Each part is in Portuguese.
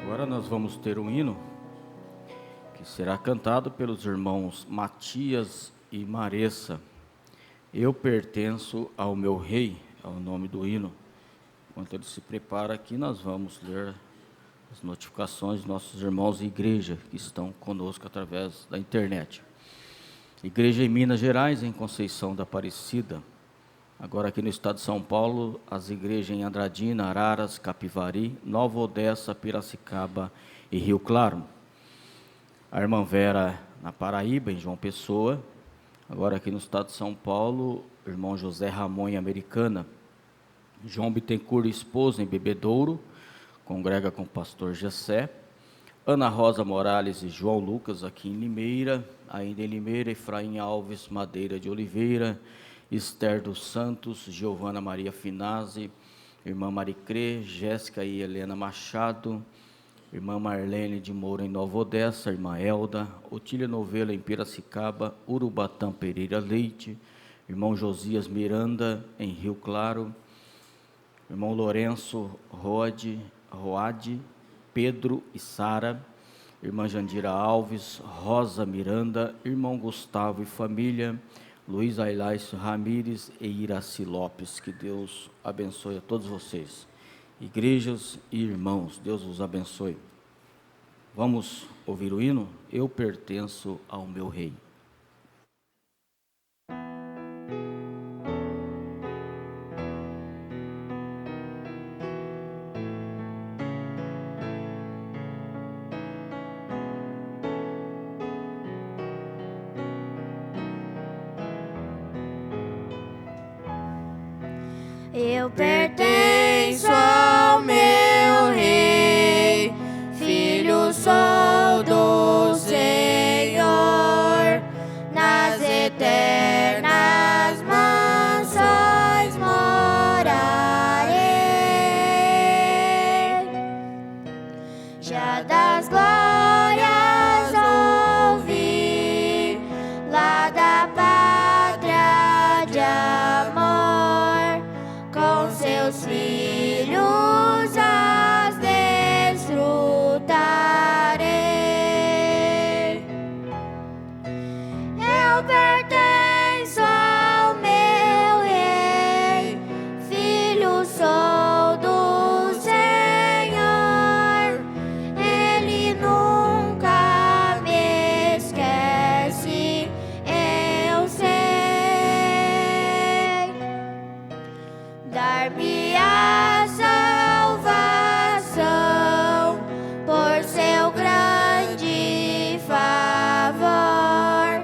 Agora nós vamos ter um hino que será cantado pelos irmãos Matias e Maressa. Eu pertenço ao meu rei, é o nome do hino. Enquanto ele se prepara aqui, nós vamos ler as notificações dos nossos irmãos de igreja que estão conosco através da internet. Igreja em Minas Gerais, em Conceição da Aparecida. Agora aqui no estado de São Paulo, as igrejas em Andradina, Araras, Capivari, Nova Odessa, Piracicaba e Rio Claro. A irmã Vera na Paraíba, em João Pessoa. Agora aqui no estado de São Paulo, irmão José Ramon em Americana. João Bittencourt, esposa, em Bebedouro, congrega com o pastor Gessé. Ana Rosa Morales e João Lucas, aqui em Limeira. Ainda em Limeira, Efraim Alves Madeira de Oliveira, Esther dos Santos, Giovana Maria Finazzi, irmã Maricrê, Jéssica e Helena Machado, irmã Marlene de Moura em Nova Odessa, irmã Elda, Otília Novelo em Piracicaba, Urubatã Pereira Leite, irmão Josias Miranda em Rio Claro, irmão Lourenço Roade, Pedro e Sara, irmã Jandira Alves, Rosa Miranda, irmão Gustavo e família, Luiz Ailácio Ramires e Iraci Lopes. Que Deus abençoe a todos vocês, igrejas e irmãos, Deus os abençoe. Vamos ouvir o hino? Eu pertenço ao meu rei. Eu pertenço ao meu rei, filho sou do Senhor, nas eternas mansões morarei, já das glórias ouvi, lá da pátria de amor, com seus filhos as desfrutarei. Eu pertenço ao meu rei, filho sou do Senhor, ele nunca me esquece, eu sei. Dar-me a salvação por seu grande favor,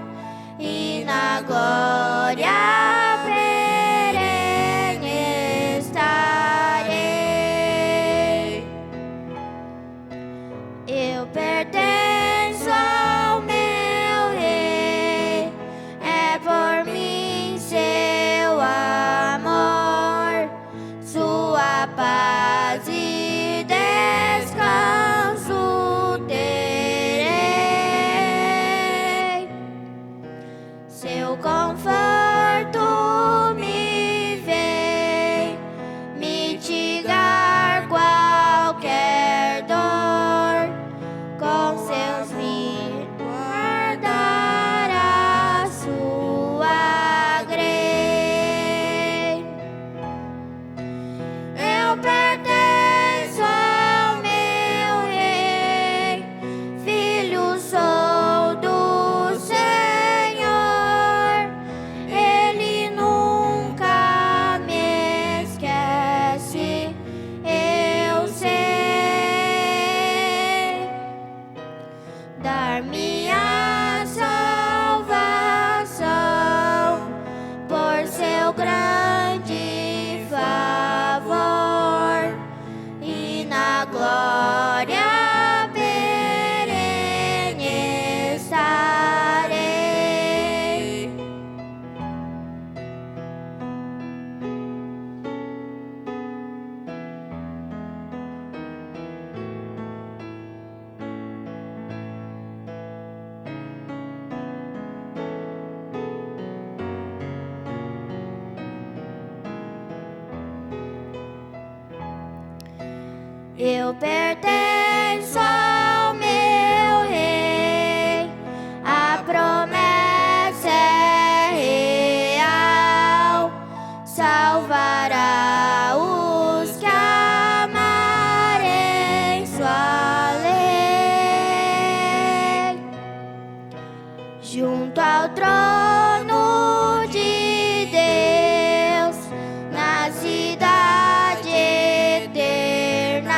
e na glória perene estarei. Eu pertenço ao meu rei, é por mim seu amor, sua paz e descanso terei. Seu conforto me vem mitigar qualquer dor, com seus me guardará sua grei. Eu pertenço ao meu rei, filho sou do Senhor, ele nunca me esquece, eu sei. Dar-me a salvação por seu grande favor, e na glória perene estarei. Eu pertenço ao meu Rei, a promessa é real, salvará os que amarem sua lei. Junto ao trono de Deus, na cidade eterna,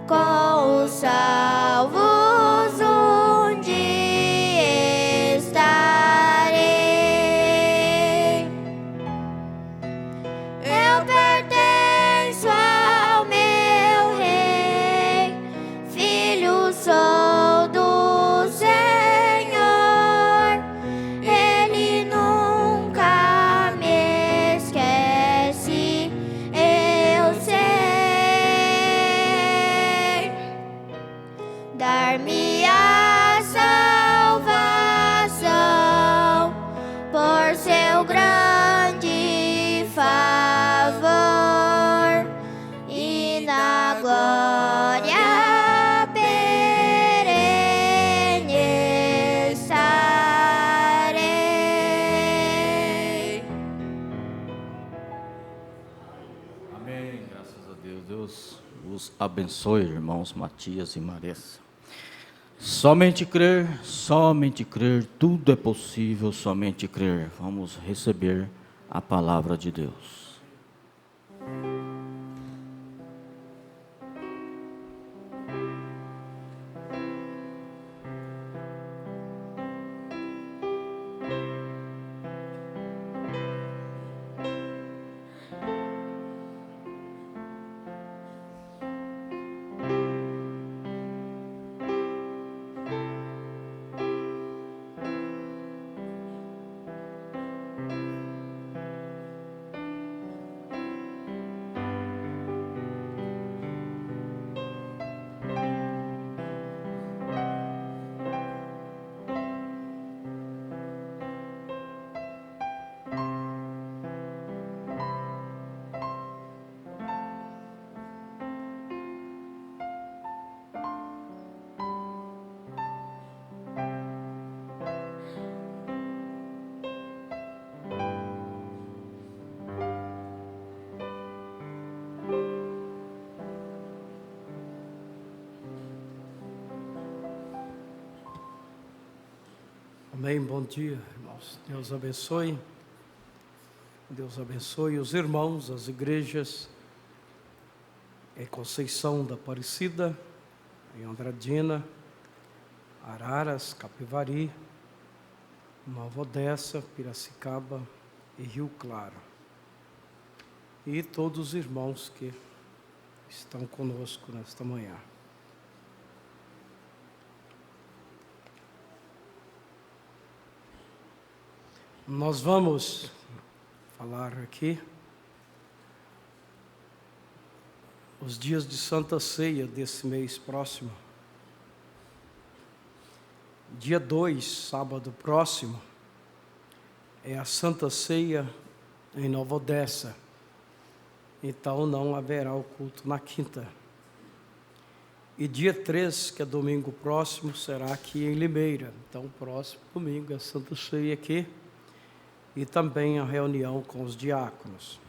com os salvos um dia estarei. Eu pertenço ao meu Rei, filho sou do Senhor. Ele nunca me esquece, eu sei. Dar-me a salvação por seu grande favor, e na glória perene estarei. Amém, graças a Deus. Deus os abençoe, irmãos Matias e Maressa. Somente crer, tudo é possível, somente crer. Vamos receber a palavra de Deus. Amém, bom dia, irmãos. Deus abençoe os irmãos, as igrejas em Conceição da Aparecida, em Andradina, Araras, Capivari, Nova Odessa, Piracicaba e Rio Claro. E todos os irmãos que estão conosco nesta manhã. Nós vamos falar aqui os dias de Santa Ceia desse mês próximo. Dia 2, sábado próximo, é a Santa Ceia em Nova Odessa. Então não haverá o culto na quinta. E dia 3, que é domingo próximo, será aqui em Limeira. Então o próximo domingo é a Santa Ceia aqui. E também a reunião com os diáconos.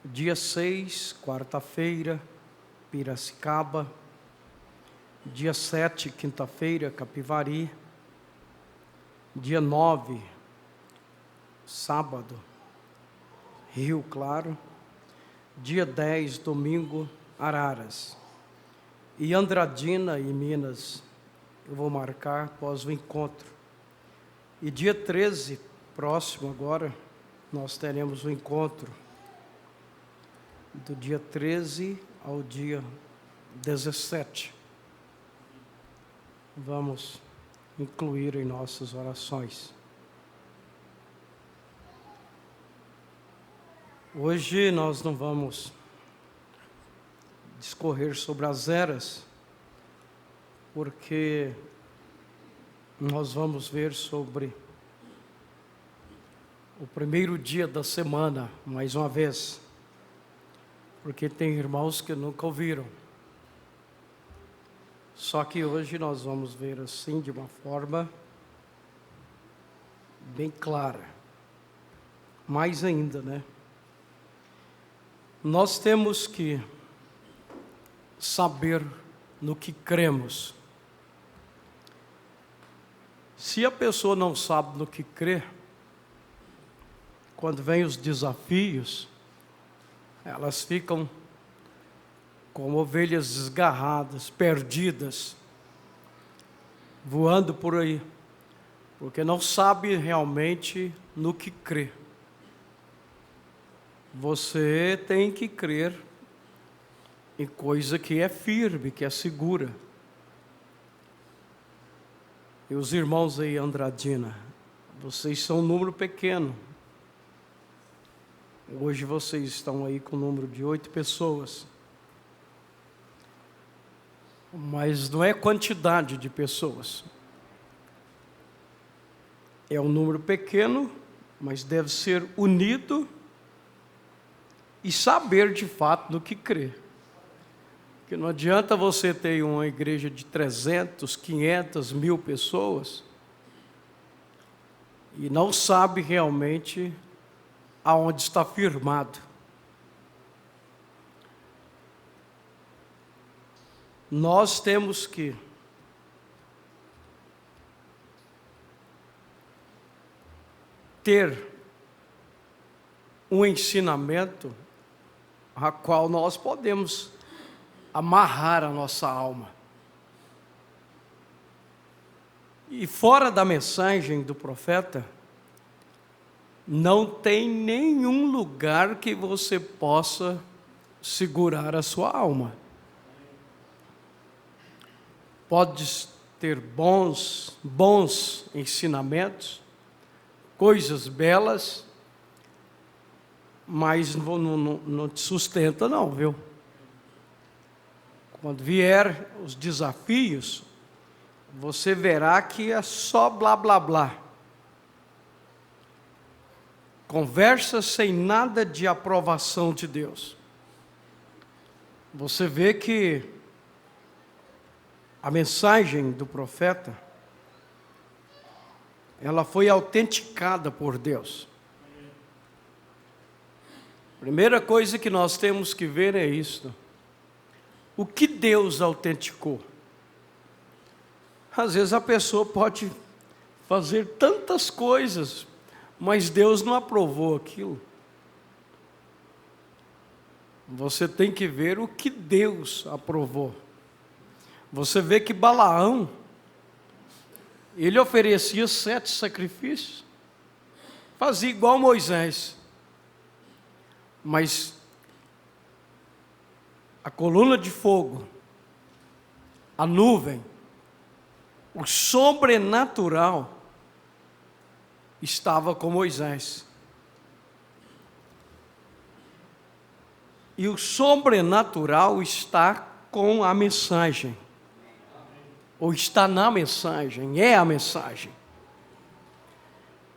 Dia 6, quarta-feira, Piracicaba. Dia 7, quinta-feira, Capivari. Dia 9, sábado, Rio Claro. Dia 10, domingo, Araras. E Andradina, em Minas, eu vou marcar após o encontro. E dia 13, próximo agora, nós teremos o encontro do dia 13 ao dia 17. Vamos incluir em nossas orações. Hoje nós não vamos discorrer sobre as eras, porque nós vamos ver sobre o primeiro dia da semana, mais uma vez, porque tem irmãos que nunca ouviram. Só que hoje nós vamos ver assim de uma forma bem clara. Mais ainda, né? Nós temos que saber no que cremos. Se a pessoa não sabe no que crê, quando vem os desafios, elas ficam como ovelhas desgarradas, perdidas, voando por aí, porque não sabe realmente no que crê. Você tem que crer em coisa que é firme, que é segura. E os irmãos aí, Andradina, vocês são um número pequeno. Hoje vocês estão aí com o número de 8 pessoas. Mas não é quantidade de pessoas. É um número pequeno, mas deve ser unido e saber de fato no que crê. Porque não adianta você ter uma igreja de 300, 500, 1000 pessoas e não sabe realmente aonde está firmado. Nós temos que ter um ensinamento a qual nós podemos amarrar a nossa alma. E fora da mensagem do profeta, não tem nenhum lugar que você possa segurar a sua alma. Pode ter bons ensinamentos, coisas belas, mas não te sustenta não, viu? Quando vier os desafios, você verá que é só blá blá blá. Conversa sem nada de aprovação de Deus. Você vê que a mensagem do profeta, ela foi autenticada por Deus. Primeira coisa que nós temos que ver é isso. O que Deus autenticou? Às vezes a pessoa pode fazer tantas coisas, mas Deus não aprovou aquilo. Você tem que ver o que Deus aprovou. Você vê que Balaão, ele oferecia 7 sacrifícios, fazia igual Moisés, mas a coluna de fogo, a nuvem, o sobrenatural estava com Moisés. E o sobrenatural está com a mensagem. Ou está na mensagem, é a mensagem.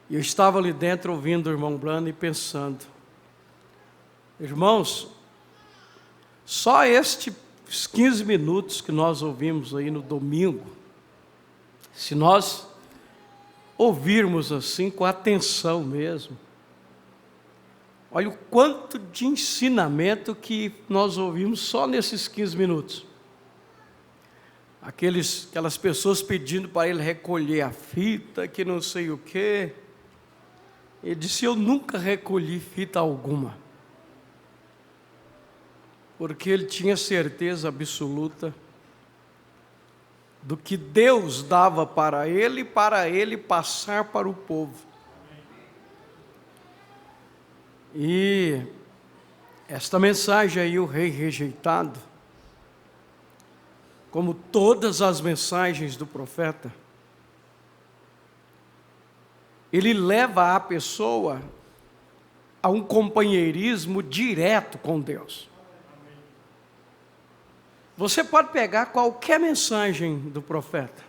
E eu estava ali dentro ouvindo o irmão Blano e pensando, irmãos, só estes 15 minutos que nós ouvimos aí no domingo, se nós ouvirmos assim com atenção mesmo, olha o quanto de ensinamento que nós ouvimos só nesses 15 minutos. Aquelas pessoas pedindo para ele recolher a fita, que não sei o quê. Ele disse, eu nunca recolhi fita alguma. Porque ele tinha certeza absoluta do que Deus dava para ele passar para o povo. E esta mensagem aí, o rei rejeitado, como todas as mensagens do profeta, ele leva a pessoa a um companheirismo direto com Deus. Você pode pegar qualquer mensagem do profeta,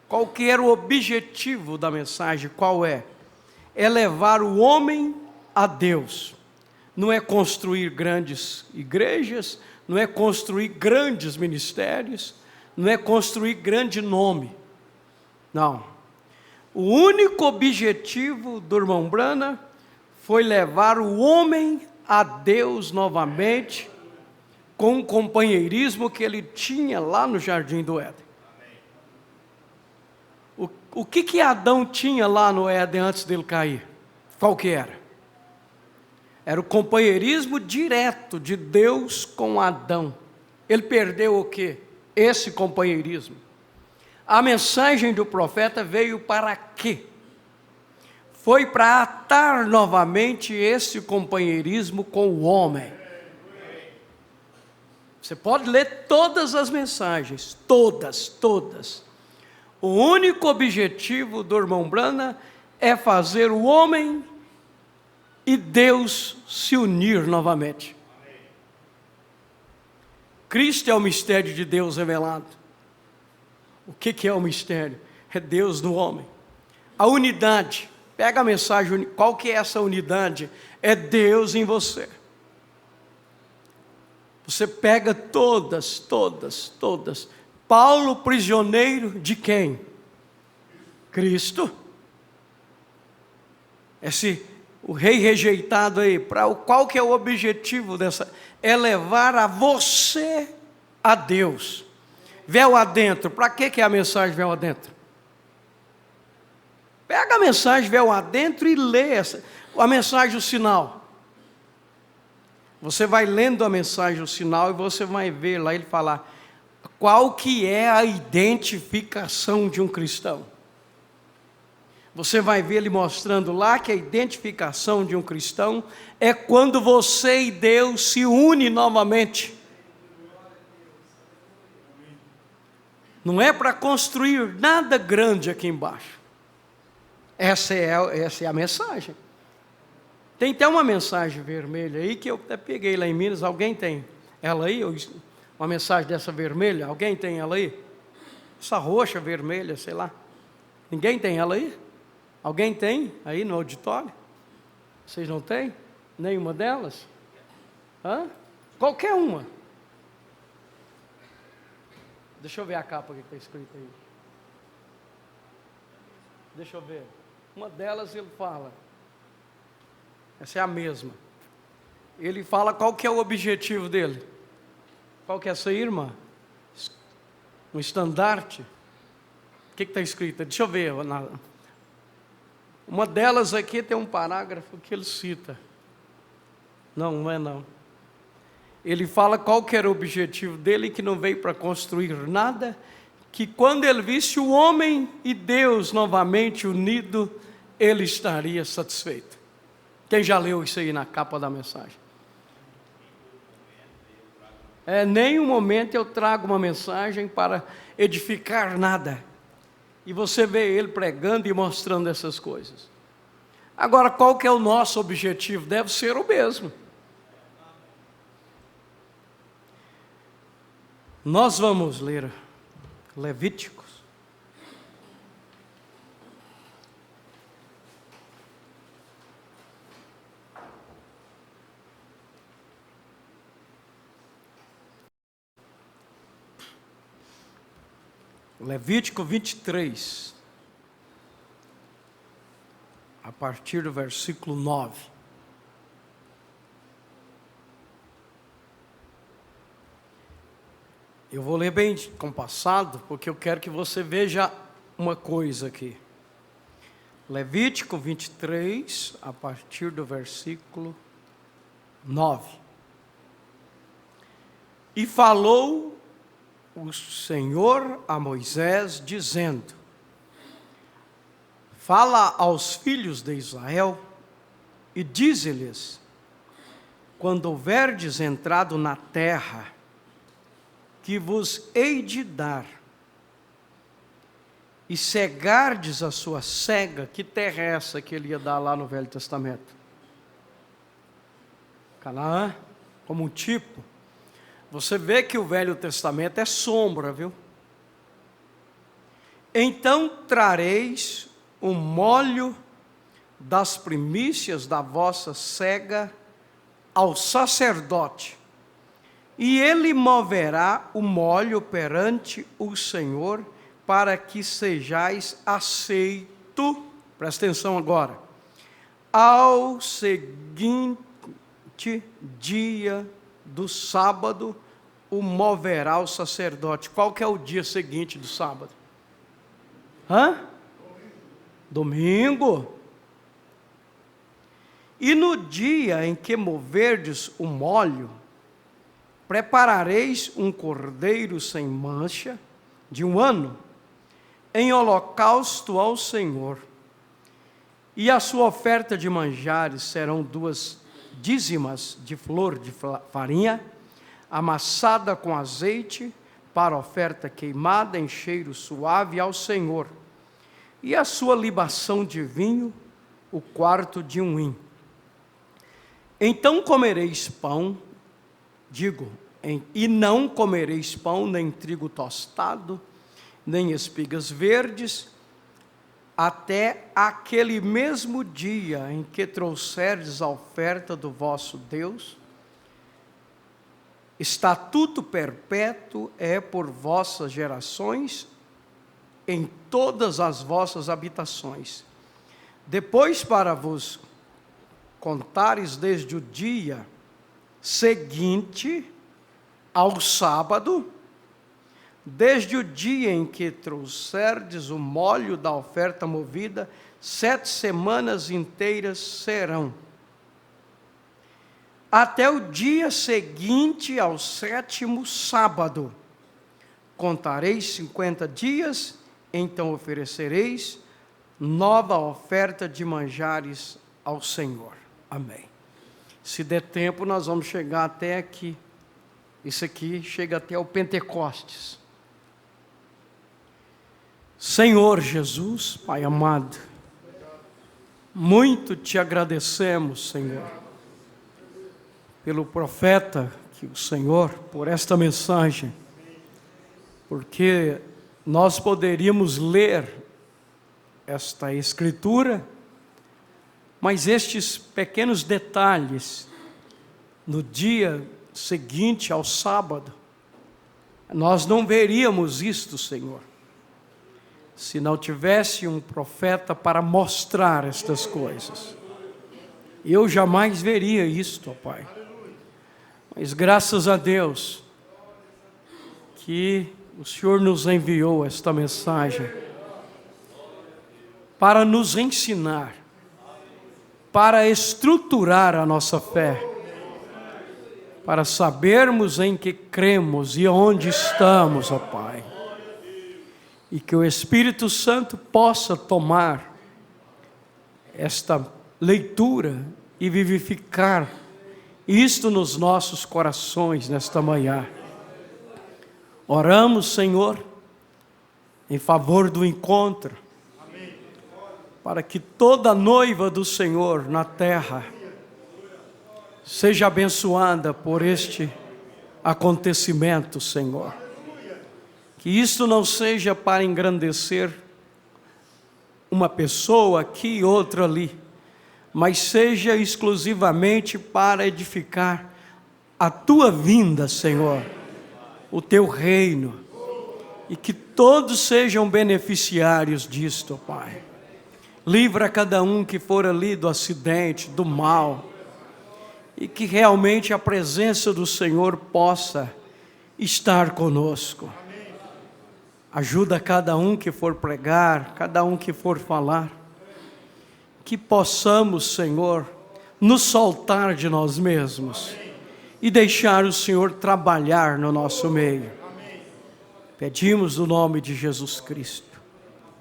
qual que era o objetivo da mensagem, qual é? É levar o homem a Deus. Não é construir grandes igrejas, não é construir grandes ministérios, não é construir grande nome. Não. O único objetivo do irmão Branham foi levar o homem a Deus novamente, com o companheirismo que ele tinha lá no Jardim do Éden. O que Adão tinha lá no Éden antes dele cair? Qual que era? Era o companheirismo direto de Deus com Adão. Ele perdeu o quê? Esse companheirismo. A mensagem do profeta veio para quê? Foi para atar novamente esse companheirismo com o homem. Você pode ler todas as mensagens, todas. O único objetivo do irmão Branham é fazer o homem e Deus se unir novamente. Cristo é o mistério de Deus revelado. O que é o mistério? É Deus no homem. A unidade, pega a mensagem, qual que é essa unidade? É Deus em você. Você pega todas. Paulo, prisioneiro de quem? Cristo. O rei rejeitado aí, qual que é o objetivo dessa? É levar a você a Deus. Véu adentro, para que é a mensagem véu adentro? Pega a mensagem véu adentro e lê a mensagem o sinal. Você vai lendo a mensagem o sinal e você vai ver lá ele falar qual que é a identificação de um cristão. Você vai ver ele mostrando lá que a identificação de um cristão é quando você e Deus se unem novamente. Não é para construir nada grande aqui embaixo. Essa é a mensagem. Tem até uma mensagem vermelha aí que eu até peguei lá em Minas. Alguém tem ela aí? Uma mensagem dessa vermelha? Alguém tem ela aí? Essa roxa, vermelha, sei lá. Ninguém tem ela aí? Alguém tem aí no auditório? Vocês não têm? Nenhuma delas? Hã? Qualquer uma. Deixa eu ver a capa que está escrita aí. Deixa eu ver. Uma delas ele fala. Essa é a mesma. Ele fala qual que é o objetivo dele. Qual que é essa aí, irmã? Um estandarte. O que está escrito? Deixa eu ver. Uma delas aqui tem um parágrafo que ele cita. Não é não. Ele fala qual que era o objetivo dele, que não veio para construir nada, que quando ele visse o homem e Deus novamente unido, ele estaria satisfeito. Quem já leu isso aí na capa da mensagem? Nenhum momento eu trago uma mensagem para edificar nada. E você vê ele pregando e mostrando essas coisas. Agora, qual que é o nosso objetivo? Deve ser o mesmo. Nós vamos ler Levíticos. Levítico 23, a partir do versículo 9. Eu vou ler bem compassado, porque eu quero que você veja uma coisa aqui. Levítico 23, a partir do versículo 9. E falou o Senhor a Moisés, dizendo: fala aos filhos de Israel e dize-lhes: quando houverdes entrado na terra que vos hei de dar, e cegardes a sua cega, que terra é essa que ele ia dar lá no Velho Testamento? Canaã, como um tipo. Você vê que o Velho Testamento é sombra, viu? Então trareis o molho das primícias da vossa cega ao sacerdote, E ele moverá o molho perante o Senhor, para que sejais aceito, presta atenção agora, ao seguinte dia do sábado, o moverá o sacerdote. Qual que é o dia seguinte do sábado? Domingo. E no dia em que moverdes o molho, preparareis um cordeiro sem mancha, de 1 ano, em holocausto ao Senhor. E a sua oferta de manjares serão 2 dízimas de flor de farinha, amassada com azeite, para oferta queimada em cheiro suave ao Senhor. E a sua libação de vinho, o 1/4 de um hin. Então comereis pão, e não comereis pão, nem trigo tostado, nem espigas verdes, até aquele mesmo dia em que trouxerdes a oferta do vosso Deus. Estatuto perpétuo é por vossas gerações, em todas as vossas habitações. Depois, para vos contares desde o dia seguinte ao sábado, desde o dia em que trouxerdes o molho da oferta movida, 7 semanas inteiras serão. Até o dia seguinte ao 7º sábado, contareis 50 dias, então oferecereis nova oferta de manjares ao Senhor. Amém. Se der tempo, nós vamos chegar até aqui. Isso aqui chega até o Pentecostes. Senhor Jesus, Pai amado, muito te agradecemos, Senhor, pelo profeta que o Senhor, por esta mensagem, porque nós poderíamos ler esta escritura, mas estes pequenos detalhes, no dia seguinte ao sábado, nós não veríamos isto, Senhor, se não tivesse um profeta para mostrar estas coisas. Eu jamais veria isto, ó Pai. Mas graças a Deus que o Senhor nos enviou esta mensagem para nos ensinar, para estruturar a nossa fé, para sabermos em que cremos e onde estamos, ó Pai. E que o Espírito Santo possa tomar esta leitura e vivificar isto nos nossos corações nesta manhã. Oramos, Senhor, em favor do encontro, para que toda noiva do Senhor na terra seja abençoada por este acontecimento, Senhor. Que isto não seja para engrandecer uma pessoa aqui e outra ali, mas seja exclusivamente para edificar a tua vinda, Senhor, o teu reino, e que todos sejam beneficiários disto, Pai. Livra cada um que for ali do acidente, do mal, e que realmente a presença do Senhor possa estar conosco. Ajuda cada um que for pregar, cada um que for falar, que possamos, Senhor, nos soltar de nós mesmos e deixar o Senhor trabalhar no nosso meio. Pedimos no nome de Jesus Cristo.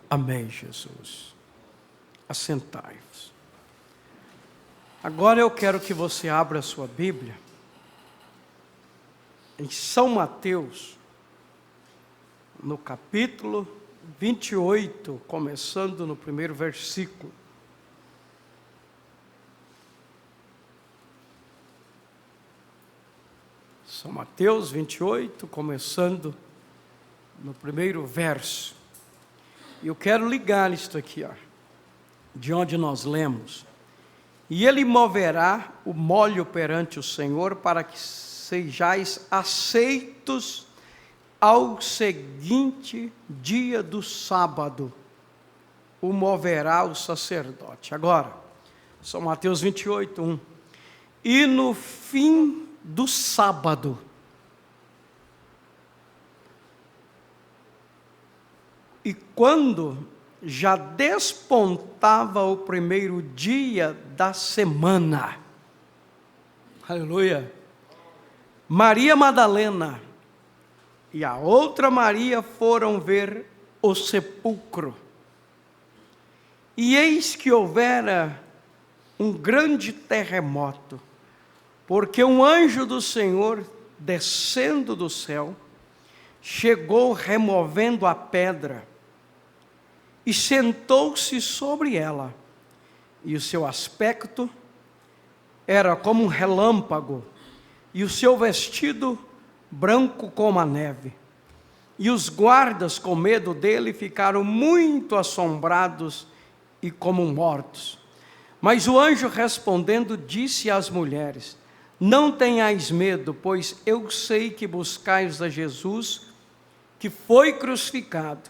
Amém, Jesus. Assentai-vos. Agora eu quero que você abra a sua Bíblia em São Mateus, no capítulo 28, começando no primeiro versículo. São Mateus 28, começando no primeiro verso. E eu quero ligar isto aqui, ó, de onde nós lemos. E ele moverá o molho perante o Senhor, para que sejais aceitos ao seguinte dia do sábado, o moverá o sacerdote. Agora, São Mateus 28, 1. E no fim do sábado, e quando já despontava o primeiro dia da semana, aleluia, Maria Madalena e a outra Maria foram ver o sepulcro. E eis que houvera um grande terremoto, porque um anjo do Senhor, descendo do céu, chegou removendo a pedra e sentou-se sobre ela. E o seu aspecto era como um relâmpago, e o seu vestido branco como a neve. E os guardas, com medo dele, ficaram muito assombrados e como mortos. Mas o anjo respondendo disse às mulheres: não tenhais medo, pois eu sei que buscais a Jesus, que foi crucificado.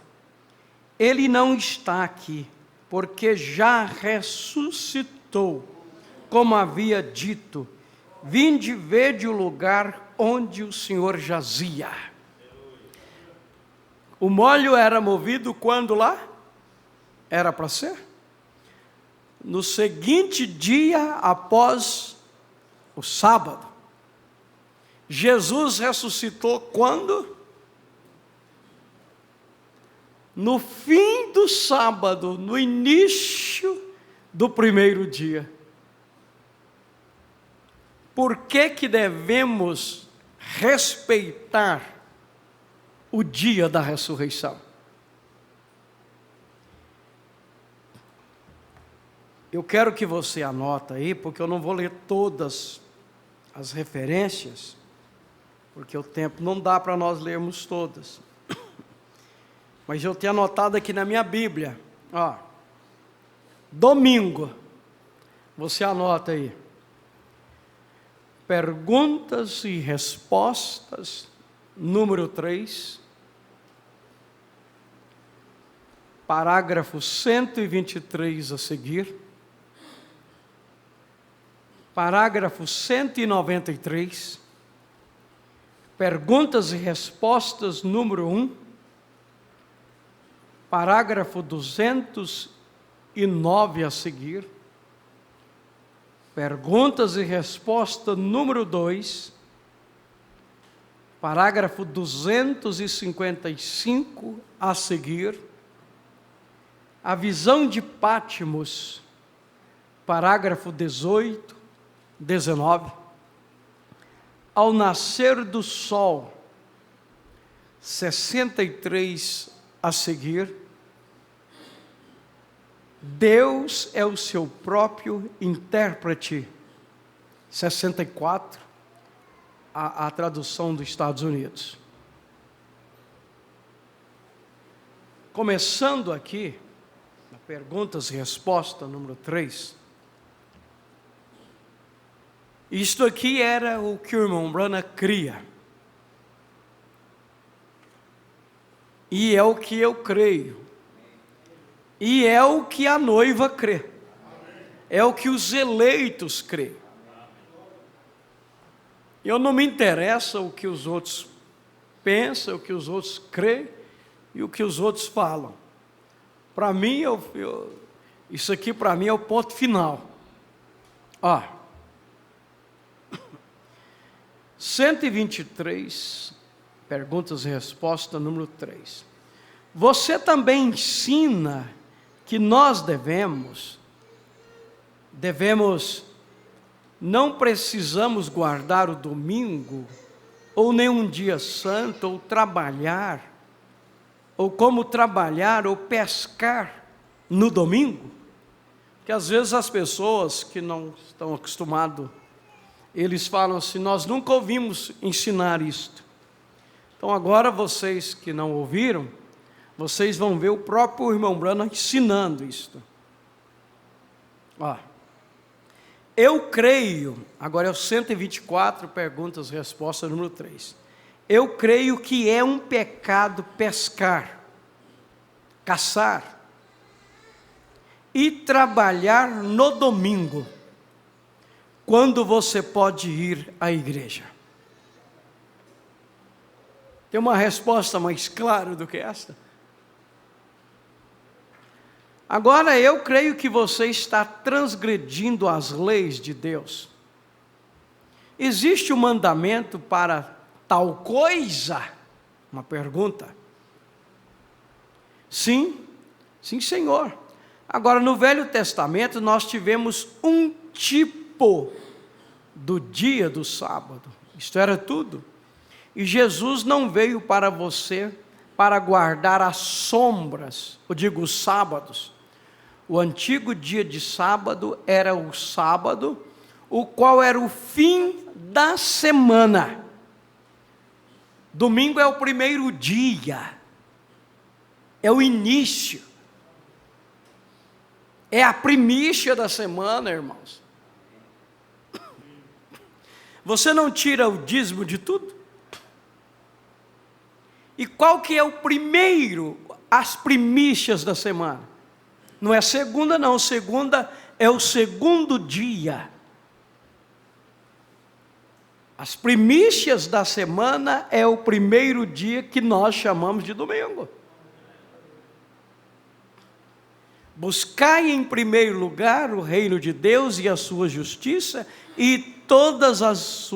Ele não está aqui, porque já ressuscitou, como havia dito. Vinde vede o lugar onde o Senhor jazia. O molho era movido quando lá? Era para ser? No seguinte dia após o sábado. Jesus ressuscitou quando? No fim do sábado, no início do primeiro dia. Por que devemos respeitar o dia da ressurreição? Eu quero que você anota aí, porque eu não vou ler todas as referências, porque o tempo não dá para nós lermos todas. Mas eu tenho anotado aqui na minha Bíblia, ó, domingo, você anota aí, perguntas e respostas, número 3, parágrafo 123 a seguir, parágrafo 193, perguntas e respostas, número 1, parágrafo 209 a seguir, perguntas e respostas, número 2, parágrafo 255 a seguir, a visão de Pátimos, parágrafo 18, 19, ao nascer do sol, 63 a seguir, Deus é o seu próprio intérprete, 64, a tradução dos Estados Unidos. Começando aqui, na perguntas e respostas, número 3, isto aqui era o que o irmão Branham cria. E é o que eu creio. E é o que a noiva crê. É o que os eleitos crêem. Eu não me interessa o que os outros pensam, o que os outros creem e o que os outros falam. Para mim, isso aqui para mim é o ponto final. 123, perguntas e respostas, número 3. Você também ensina que nós não precisamos guardar o domingo, ou nenhum dia santo, ou trabalhar, ou como trabalhar, ou pescar no domingo? Porque às vezes as pessoas que não estão acostumadas, eles falam assim: nós nunca ouvimos ensinar isto. Então agora vocês que não ouviram, vocês vão ver o próprio irmão Branham ensinando isto. Eu creio, agora é o 124, perguntas, resposta número 3. Eu creio que é um pecado pescar, caçar e trabalhar no domingo, quando você pode ir à igreja. Tem uma resposta mais clara do que esta? Agora, eu creio que você está transgredindo as leis de Deus. Existe um mandamento para tal coisa? Uma pergunta. Sim, sim, Senhor. Agora, no Velho Testamento, nós tivemos um tipo do dia do sábado. Isto era tudo. E Jesus não veio para você para guardar as sombras, eu digo os sábados. O antigo dia de sábado era o sábado, o qual era o fim da semana. Domingo é o primeiro dia, é o início, é a primícia da semana, irmãos. Você não tira o dízimo de tudo? E qual que é o primeiro, as primícias da semana? Não é segunda não, segunda é o segundo dia. As primícias da semana é o primeiro dia que nós chamamos de domingo. Buscai em primeiro lugar o reino de Deus e a sua justiça, e todas as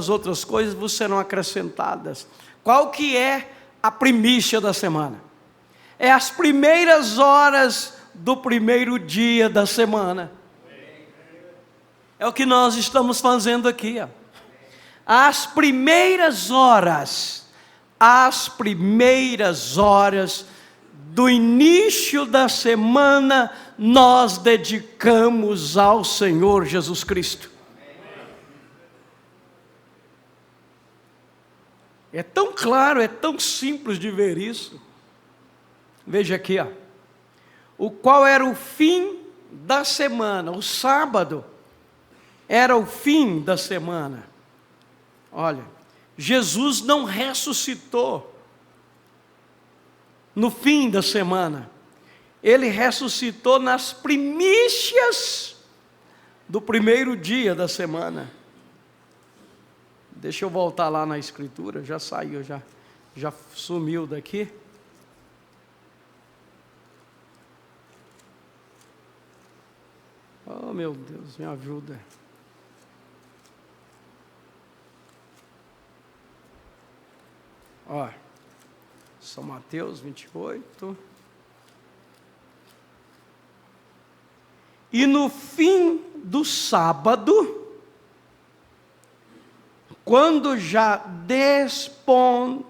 outras coisas vos serão acrescentadas. Qual que é a primícia da semana? É as primeiras horas do primeiro dia da semana. É o que nós estamos fazendo aqui. Ó. As primeiras horas do início da semana, nós dedicamos ao Senhor Jesus Cristo. É tão claro, é tão simples de ver isso. Veja aqui, ó. O qual era o fim da semana, o sábado era o fim da semana. Olha, Jesus não ressuscitou no fim da semana, ele ressuscitou nas primícias do primeiro dia da semana. Deixa eu voltar lá na escritura, já saiu, já sumiu daqui. Oh, meu Deus, me ajuda. Ó, São Mateus 28. E no fim do sábado, quando já despontava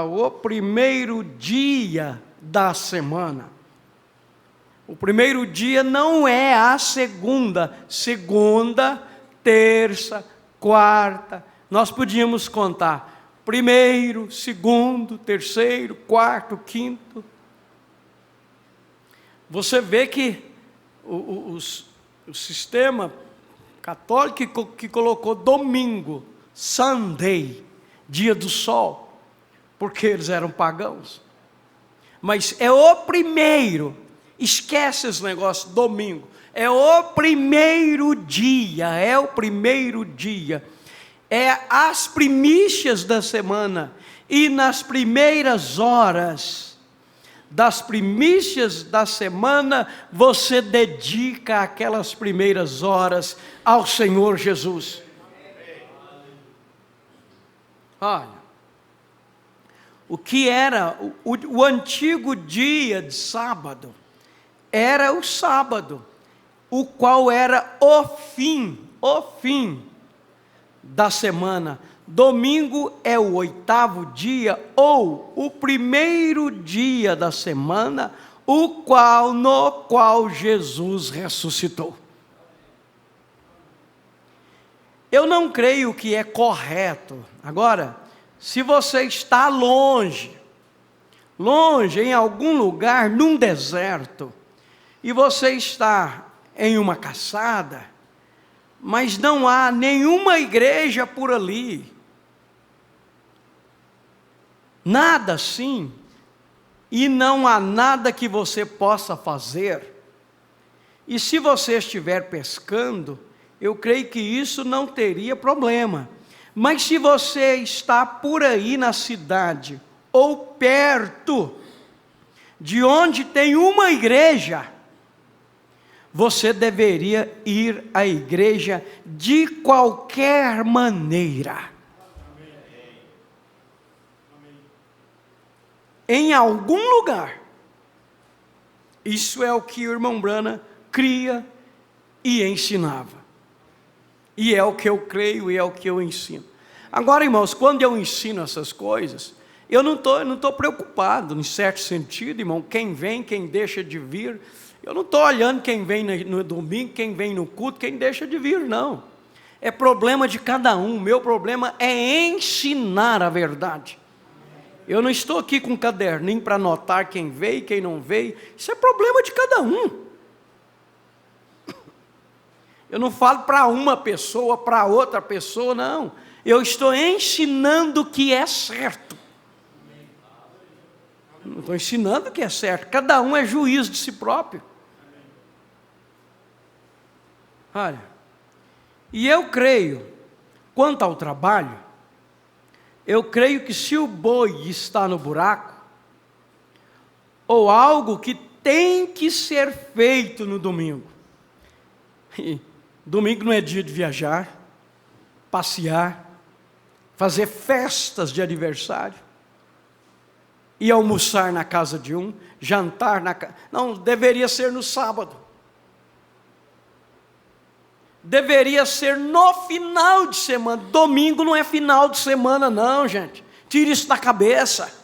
o primeiro dia da semana, o primeiro dia não é a segunda, terça, quarta, nós podíamos contar, primeiro, segundo, terceiro, quarto, quinto. Você vê que o sistema católico que colocou domingo, Sunday, dia do sol, porque eles eram pagãos. Mas é o primeiro. Esquece esse negócio, domingo. É o primeiro dia, é as primícias da semana. E nas primeiras horas das primícias da semana, você dedica aquelas primeiras horas ao Senhor Jesus. Olha, o que era o antigo dia de sábado, era o sábado, o qual era o fim da semana. Domingo é o 8º dia, ou o primeiro dia da semana, no qual Jesus ressuscitou. Eu não creio que é correto. Agora, se você está longe, em algum lugar, num deserto, e você está em uma caçada, mas não há nenhuma igreja por ali. Nada assim. E não há nada que você possa fazer. E se você estiver pescando, eu creio que isso não teria problema. Mas se você está por aí na cidade, ou perto de onde tem uma igreja, você deveria ir à igreja de qualquer maneira. Em algum lugar. Isso é o que o irmão Branham cria e ensinava. E é o que eu creio e é o que eu ensino. Agora, irmãos, quando eu ensino essas coisas, eu não estou preocupado, em certo sentido, irmão, quem vem, quem deixa de vir. Eu não estou olhando quem vem no domingo, quem vem no culto, quem deixa de vir, não. É problema de cada um. Meu problema é ensinar a verdade. Eu não estou aqui com um caderninho para anotar quem veio e quem não veio. Isso é problema de cada um. Eu não falo para uma pessoa, para outra pessoa, não. Eu estou ensinando o que é certo. Não estou ensinando o que é certo. Cada um é juiz de si próprio. Olha, e eu creio, quanto ao trabalho, eu creio que se o boi está no buraco, ou algo que tem que ser feito no domingo, e domingo não é dia de viajar, passear, fazer festas de aniversário, e almoçar na casa de um, jantar na casa, não, deveria ser no sábado, deveria ser no final de semana. Domingo não é final de semana não, gente, tire isso da cabeça.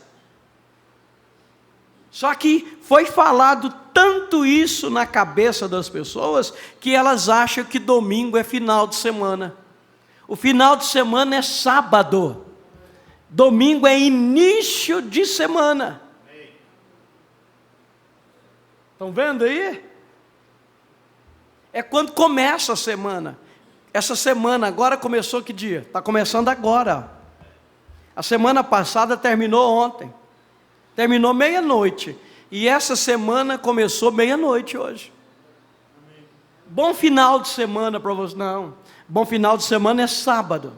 Só que foi falado tanto isso na cabeça das pessoas, que elas acham que domingo é final de semana. O final de semana é sábado, domingo é início de semana. Estão vendo aí? É quando começa a semana. Essa semana agora começou que dia? Está começando agora. A semana passada terminou ontem. Terminou meia-noite. E essa semana começou meia-noite hoje. Bom final de semana para você. Não. Bom final de semana é sábado.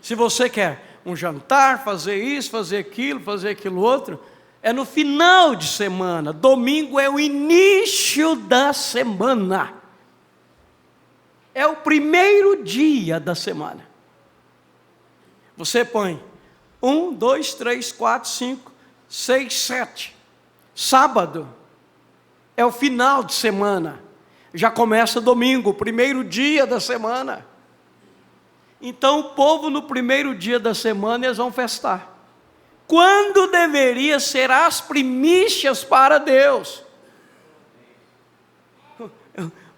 Se você quer um jantar, fazer isso, fazer aquilo outro, é no final de semana. Domingo é o início da semana. É o primeiro dia da semana. Você põe 1, 2, 3, 4, 5, 6, 7. Sábado é o final de semana. Já começa domingo, o primeiro dia da semana. Então o povo no primeiro dia da semana eles vão festar. Quando deveria ser as primícias para Deus.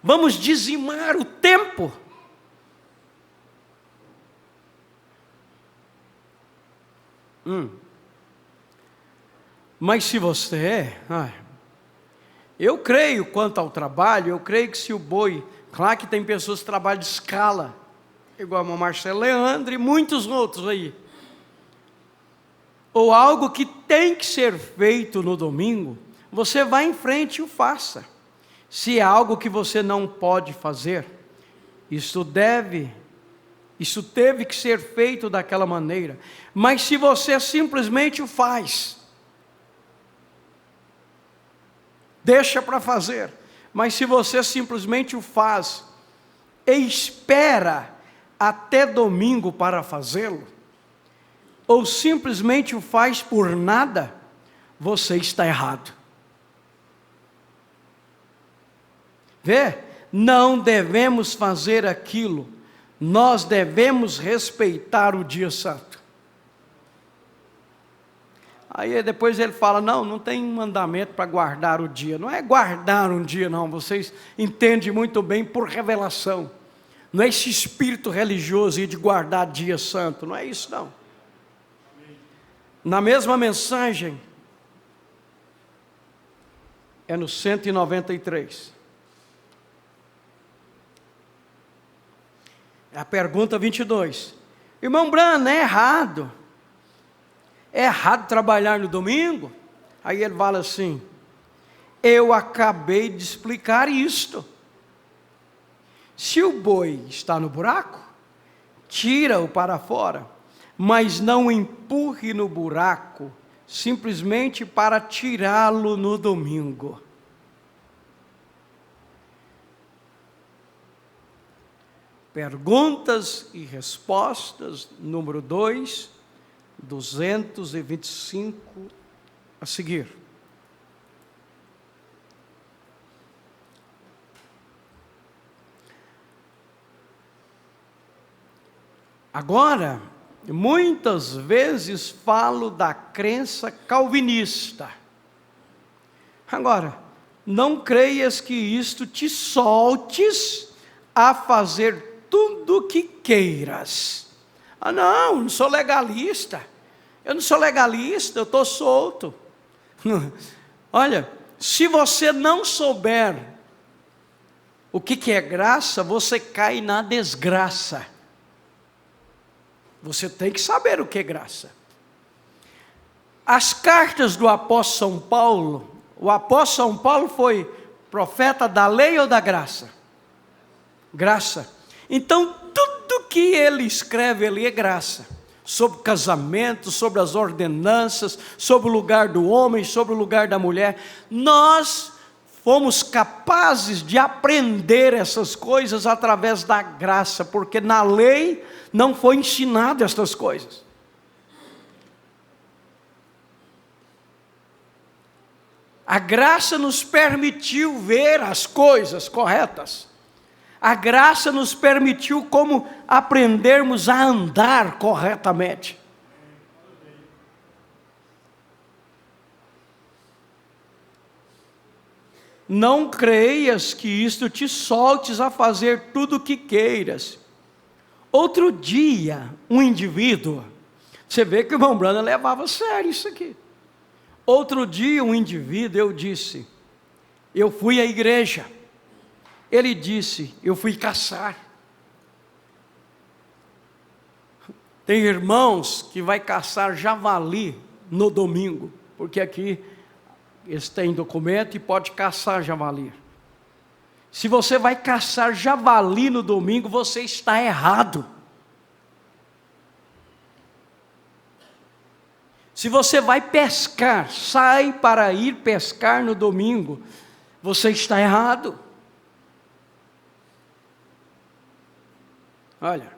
Vamos dizimar o tempo. Mas se você eu creio quanto ao trabalho, eu creio que se o boi, claro que tem pessoas que trabalham de escala, igual a Marcelo Leandro e muitos outros aí, ou algo que tem que ser feito no domingo, você vai em frente e o faça. Se é algo que você não pode fazer, isso teve que ser feito daquela maneira. Mas se você simplesmente o faz, deixa para fazer. Mas se você simplesmente o faz e espera até domingo para fazê-lo, ou simplesmente o faz por nada, você está errado. Vê? Não devemos fazer aquilo. Nós devemos respeitar o dia santo. Aí depois ele fala, não tem mandamento para guardar o dia. Não é guardar um dia não, vocês entendem muito bem por revelação. Não é esse espírito religioso de guardar dia santo, não é isso não. Na mesma mensagem, é no 193. É a pergunta 22. Irmão Branham, é errado. É errado trabalhar no domingo? Aí ele fala assim: eu acabei de explicar isto. Se o boi está no buraco, tira-o para fora, mas não empurre no buraco, simplesmente para tirá-lo no domingo. Perguntas e respostas, número 2, 225 a seguir. Agora, muitas vezes falo da crença calvinista. Agora, não creias que isto te soltes a fazer tudo o que queiras. Ah, não sou legalista. Eu não sou legalista, eu estou solto. Olha, se você não souber o que é graça, você cai na desgraça. Você tem que saber o que é graça. As cartas do apóstolo São Paulo, o apóstolo São Paulo foi profeta da lei ou da graça? Graça. Então, tudo que ele escreve ali é graça. Sobre o casamento, sobre as ordenanças, sobre o lugar do homem, sobre o lugar da mulher. Nós fomos capazes de aprender essas coisas através da graça, porque na lei não foi ensinado essas coisas. A graça nos permitiu ver as coisas corretas. A graça nos permitiu como aprendermos a andar corretamente. Não creias que isto te soltes a fazer tudo o que queiras. Outro dia, um indivíduo, você vê que o irmão Branham levava a sério isso aqui. Outro dia, um indivíduo, eu disse, eu fui à igreja. Ele disse, eu fui caçar. Tem irmãos que vai caçar javali no domingo, porque aqui eles têm documento e pode caçar javali. Se você vai caçar javali no domingo, você está errado. Se você vai pescar, sai para ir pescar no domingo, você está errado. Olha,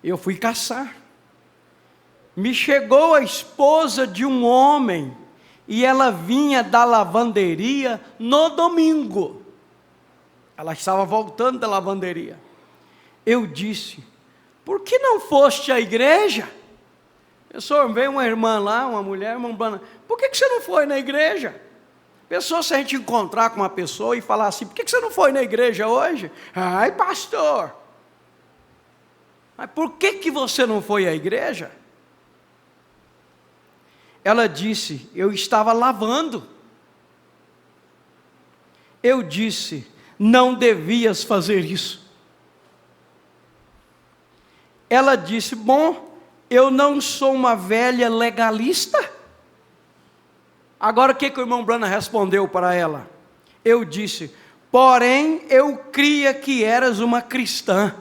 eu fui caçar. Me chegou a esposa de um homem, e ela vinha da lavanderia no domingo. Ela estava voltando da lavanderia. Eu disse, por que não foste à igreja? Pessoal, veio uma irmã lá, uma mulher, uma irmã, por que você não foi na igreja? Pessoa, se a gente encontrar com uma pessoa e falar assim, por que você não foi na igreja hoje? Ai, pastor, mas por que você não foi à igreja? Ela disse, eu estava lavando. Eu disse, não devias fazer isso. Ela disse, bom, eu não sou uma velha legalista. Agora o que o irmão Branham respondeu para ela? Eu disse, porém eu cria que eras uma cristã.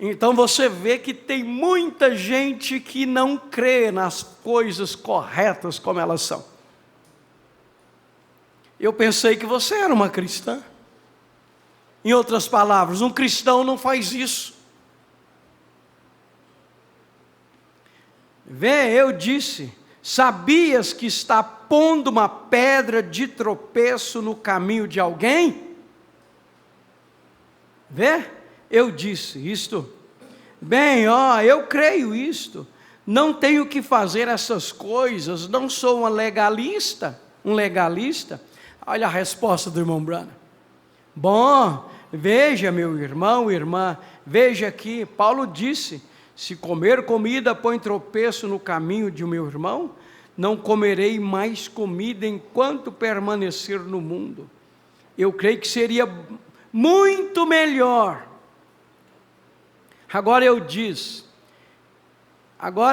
Então você vê que tem muita gente que não crê nas coisas corretas como elas são. Eu pensei que você era uma cristã. Em outras palavras, um cristão não faz isso. Vê, eu disse, sabias que está pondo uma pedra de tropeço no caminho de alguém? Vê? Eu disse isto, bem, eu creio isto, não tenho que fazer essas coisas, não sou um legalista. Olha a resposta do irmão Branham. Bom, veja meu irmão, irmã, veja aqui, Paulo disse, se comer comida põe tropeço no caminho de meu irmão, não comerei mais comida enquanto permanecer no mundo. eu creio que seria muito melhor. Agora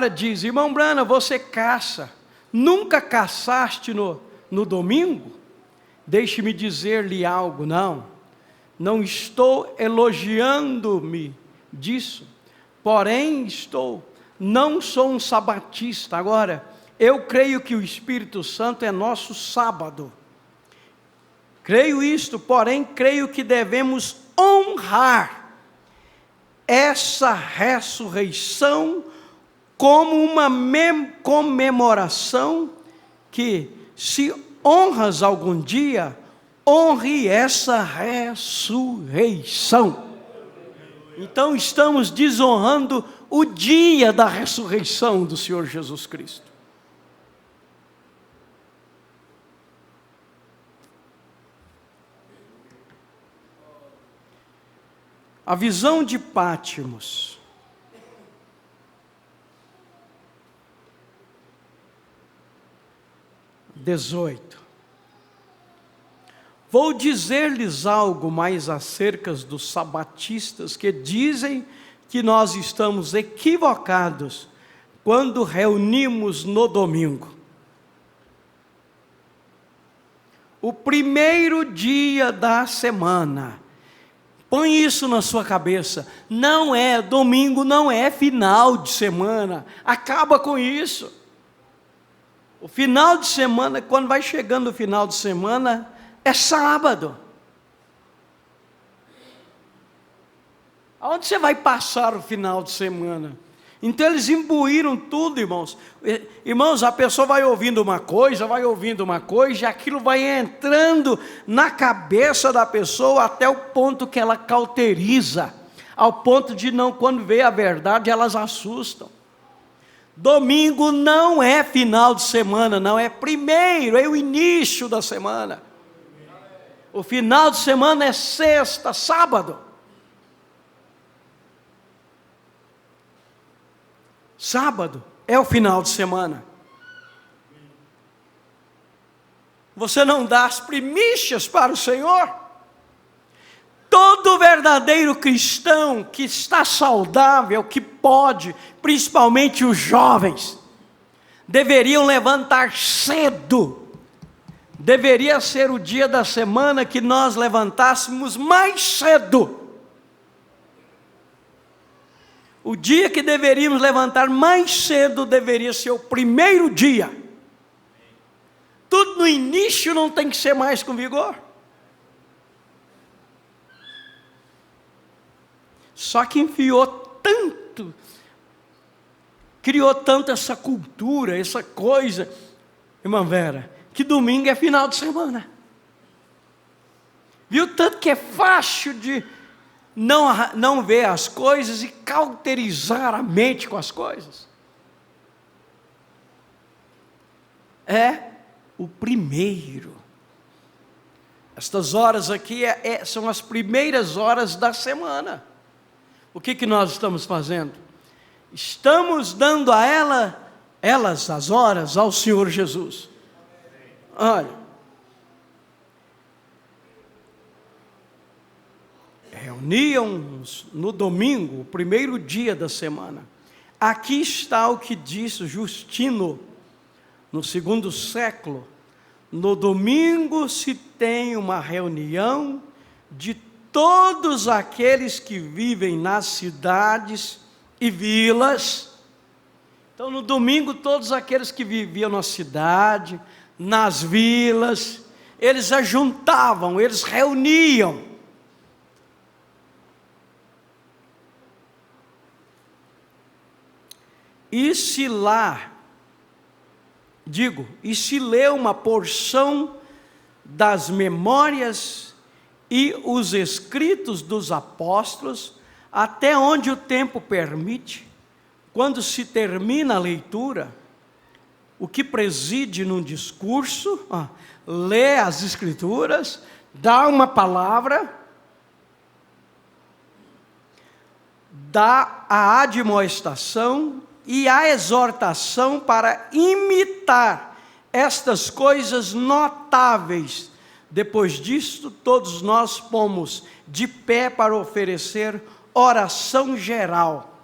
diz, irmão Brana, você caça, nunca caçaste no domingo? Deixe-me dizer-lhe algo, não estou elogiando-me disso, porém não sou um sabatista. Agora, eu creio que o Espírito Santo é nosso sábado, creio isto, porém creio que devemos honrar essa ressurreição como uma comemoração, que se honras algum dia, honre essa ressurreição. Então estamos desonrando o dia da ressurreição do Senhor Jesus Cristo. A visão de Pátimos. Vou dizer-lhes algo mais acerca dos sabatistas que dizem que nós estamos equivocados quando reunimos no domingo. O primeiro dia da semana. Põe isso na sua cabeça. Domingo não é final de semana. Acaba com isso. O final de semana, quando vai chegando o final de semana, é sábado. Aonde você vai passar o final de semana? Então eles imbuíram tudo, irmãos. Irmãos, a pessoa vai ouvindo uma coisa, e aquilo vai entrando na cabeça da pessoa até o ponto que ela cauteriza, ao ponto de quando vê a verdade, elas assustam. Domingo não é final de semana, é o início da semana. O final de semana é sexta, sábado. Sábado é o final de semana. Você não dá as primícias para o Senhor? Todo verdadeiro cristão que está saudável, que pode, principalmente os jovens, deveriam levantar cedo. Deveria ser o dia da semana que nós levantássemos mais cedo. O dia que deveríamos levantar mais cedo deveria ser o primeiro dia. Tudo no início não tem que ser mais com vigor. Só que criou tanto essa cultura, essa coisa, irmã Vera, que domingo é final de semana. Viu tanto que é fácil de não ver as coisas e cauterizar a mente com as coisas. É o primeiro. Estas horas aqui são as primeiras horas da semana. O que nós estamos fazendo? Estamos dando a elas as horas ao Senhor Jesus. Olha, reuniam-nos no domingo, o primeiro dia da semana. Aqui está o que disse Justino, no 2º século. No domingo se tem uma reunião de todos aqueles que vivem nas cidades e vilas. Então no domingo todos aqueles que viviam na cidade, nas vilas, eles ajuntavam, eles reuniam. E se lê uma porção das memórias e os escritos dos apóstolos, até onde o tempo permite. Quando se termina a leitura, o que preside num discurso, lê as escrituras, dá uma palavra, dá a admoestação e a exortação para imitar estas coisas notáveis Depois disto, todos nós pomos de pé para oferecer oração geral.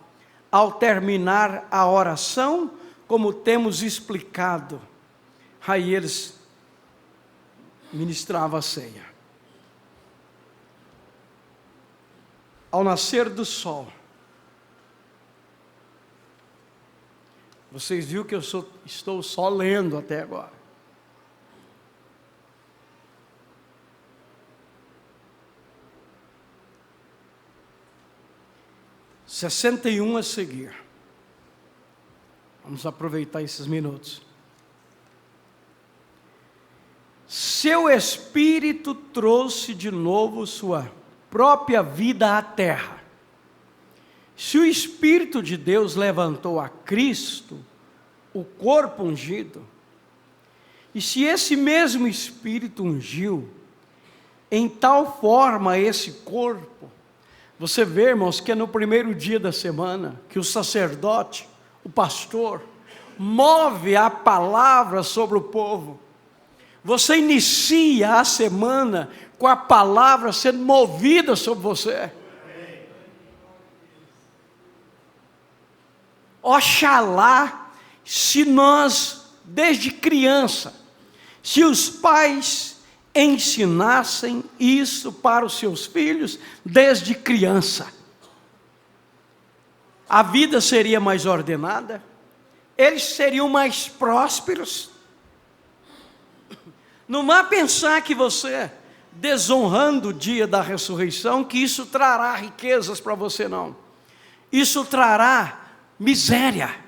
Ao terminar a oração, como temos explicado, aí eles ministravam a ceia. Ao nascer do sol, vocês viram que eu estou só lendo até agora. (61) a seguir. Vamos aproveitar esses minutos. Seu Espírito trouxe de novo sua própria vida à terra. Se o Espírito de Deus levantou a Cristo, o corpo ungido, e se esse mesmo Espírito ungiu, em tal forma esse corpo, você vê, irmãos, que é no primeiro dia da semana, que o sacerdote, o pastor, move a palavra sobre o povo. Você inicia a semana com a palavra sendo movida sobre você. Oxalá, se nós, desde criança, se os pais ensinassem isso para os seus filhos desde criança, a vida seria mais ordenada, eles seriam mais prósperos. Não vá pensar que você, desonrando o dia da ressurreição, que isso trará riquezas para você, não. Isso trará miséria.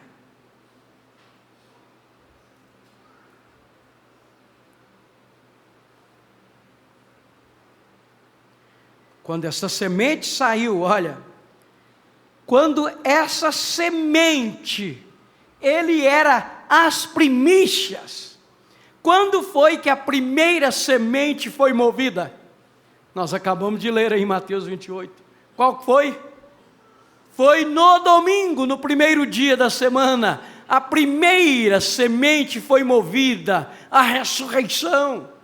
Quando essa semente saiu, olha, quando essa semente, ele era as primícias. Quando foi que a primeira semente foi movida? Nós acabamos de ler aí em Mateus 28. Qual foi? Foi no domingo, no primeiro dia da semana. A primeira semente foi movida, a ressurreição.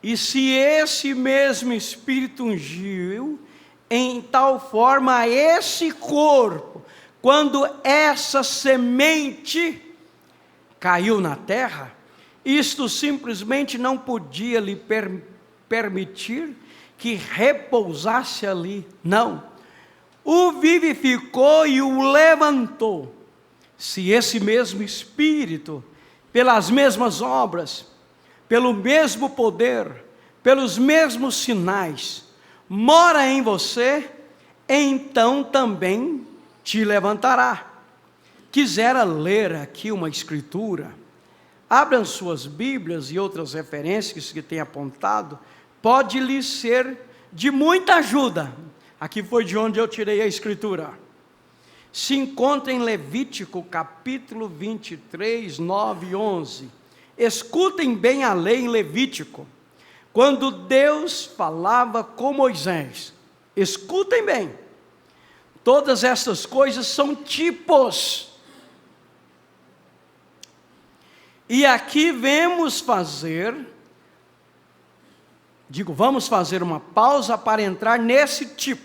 E se esse mesmo Espírito ungiu, em tal forma esse corpo, quando essa semente caiu na terra, isto simplesmente não podia lhe permitir que repousasse ali, não. O vivificou e o levantou. Se esse mesmo Espírito, pelas mesmas obras, pelo mesmo poder, pelos mesmos sinais, mora em você, então também te levantará. Quisera ler aqui uma escritura, abram suas Bíblias e outras referências que tem apontado, pode lhe ser de muita ajuda. Aqui foi de onde eu tirei a escritura. Se encontra em Levítico capítulo 23, 9 e 11. Escutem bem a lei em Levítico, quando Deus falava com Moisés. Escutem bem, todas essas coisas são tipos. E aqui vamos fazer uma pausa para entrar nesse tipo.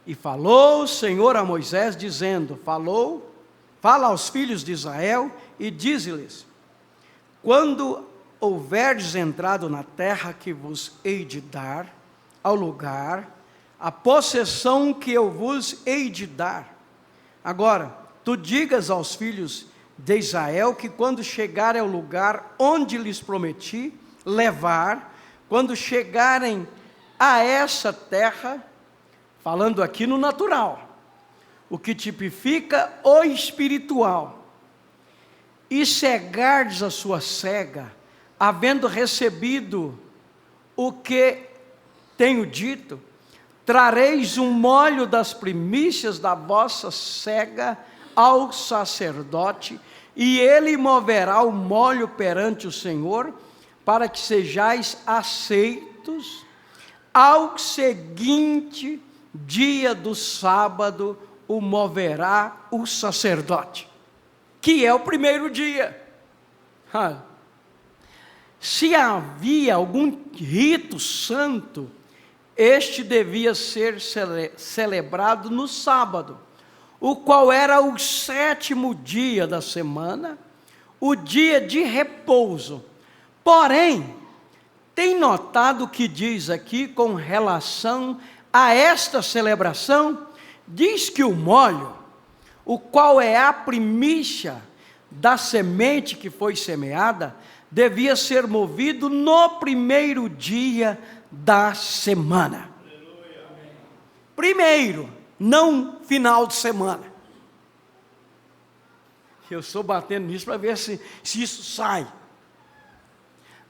E falou o Senhor a Moisés dizendo, fala aos filhos de Israel e dize-lhes: quando houverdes entrado na terra que vos hei de dar, ao lugar, a possessão que eu vos hei de dar. Agora, tu digas aos filhos de Israel que quando chegarem ao lugar onde lhes prometi levar, quando chegarem a essa terra, falando aqui no natural, o que tipifica o espiritual, e cegardes a sua cega, havendo recebido o que tenho dito, trareis um molho das primícias da vossa cega ao sacerdote, e ele moverá o molho perante o Senhor, para que sejais aceitos ao seguinte dia do sábado, o moverá o sacerdote. que é o primeiro dia. Se havia algum rito santo, este devia ser celebrado no sábado, o qual era o 7º dia da semana, o dia de repouso. Porém, tem notado o que diz aqui com relação a esta celebração? Diz que o molho, o qual é a primícia da semente que foi semeada, devia ser movido no primeiro dia da semana. Primeiro, não final de semana. Eu estou batendo nisso para ver se isso sai.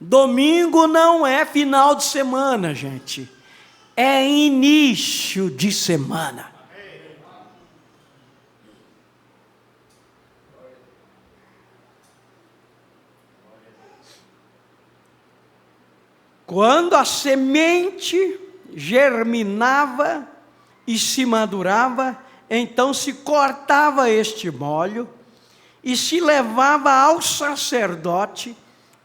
Domingo não é final de semana, gente. É início de semana. Quando a semente germinava e se madurava, então se cortava este molho e se levava ao sacerdote.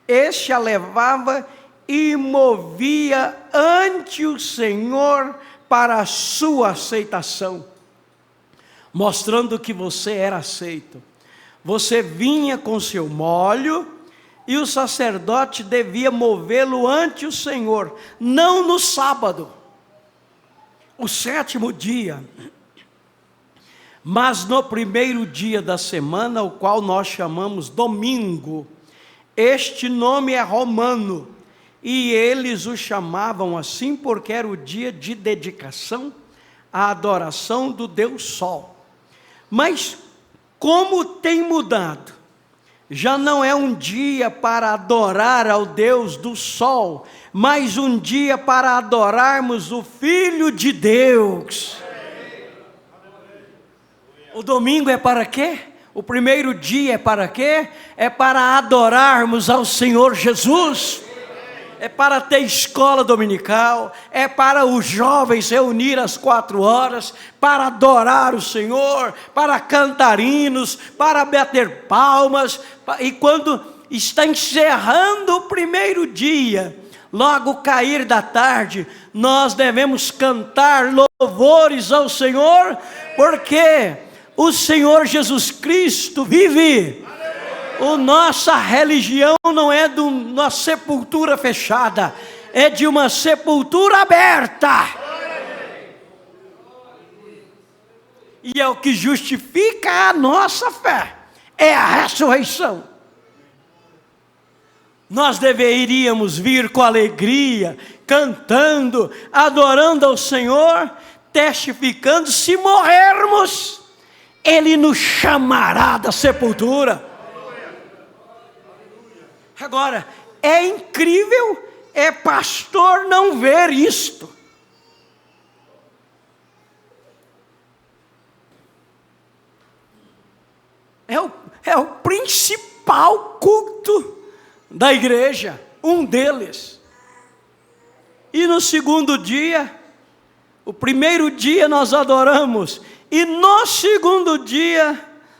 Este a levava e movia ante o Senhor para a sua aceitação, mostrando que você era aceito. Você vinha com seu molho e o sacerdote devia movê-lo ante o Senhor, não no sábado, o 7º dia, mas no primeiro dia da semana, o qual nós chamamos domingo. Este nome é romano, e eles o chamavam assim porque era o dia de dedicação à adoração do Deus Sol. Mas como tem mudado? Já não é um dia para adorar ao Deus do Sol, mas um dia para adorarmos o Filho de Deus. O domingo é para quê? O primeiro dia é para quê? É para adorarmos ao Senhor Jesus. É para ter escola dominical, é para os jovens reunir às 4 horas, para adorar o Senhor, para cantar hinos, para bater palmas. E quando está encerrando o primeiro dia, logo cair da tarde, nós devemos cantar louvores ao Senhor, porque o Senhor Jesus Cristo vive. A nossa religião não é de uma sepultura fechada, é de uma sepultura aberta. E é o que justifica a nossa fé, é a ressurreição. Nós deveríamos vir com alegria, cantando, adorando ao Senhor, testificando. Se morrermos, Ele nos chamará da sepultura. Agora, é incrível, é pastor não ver isto. É o principal culto da igreja, um deles. E no segundo dia, o primeiro dia nós adoramos, e no segundo dia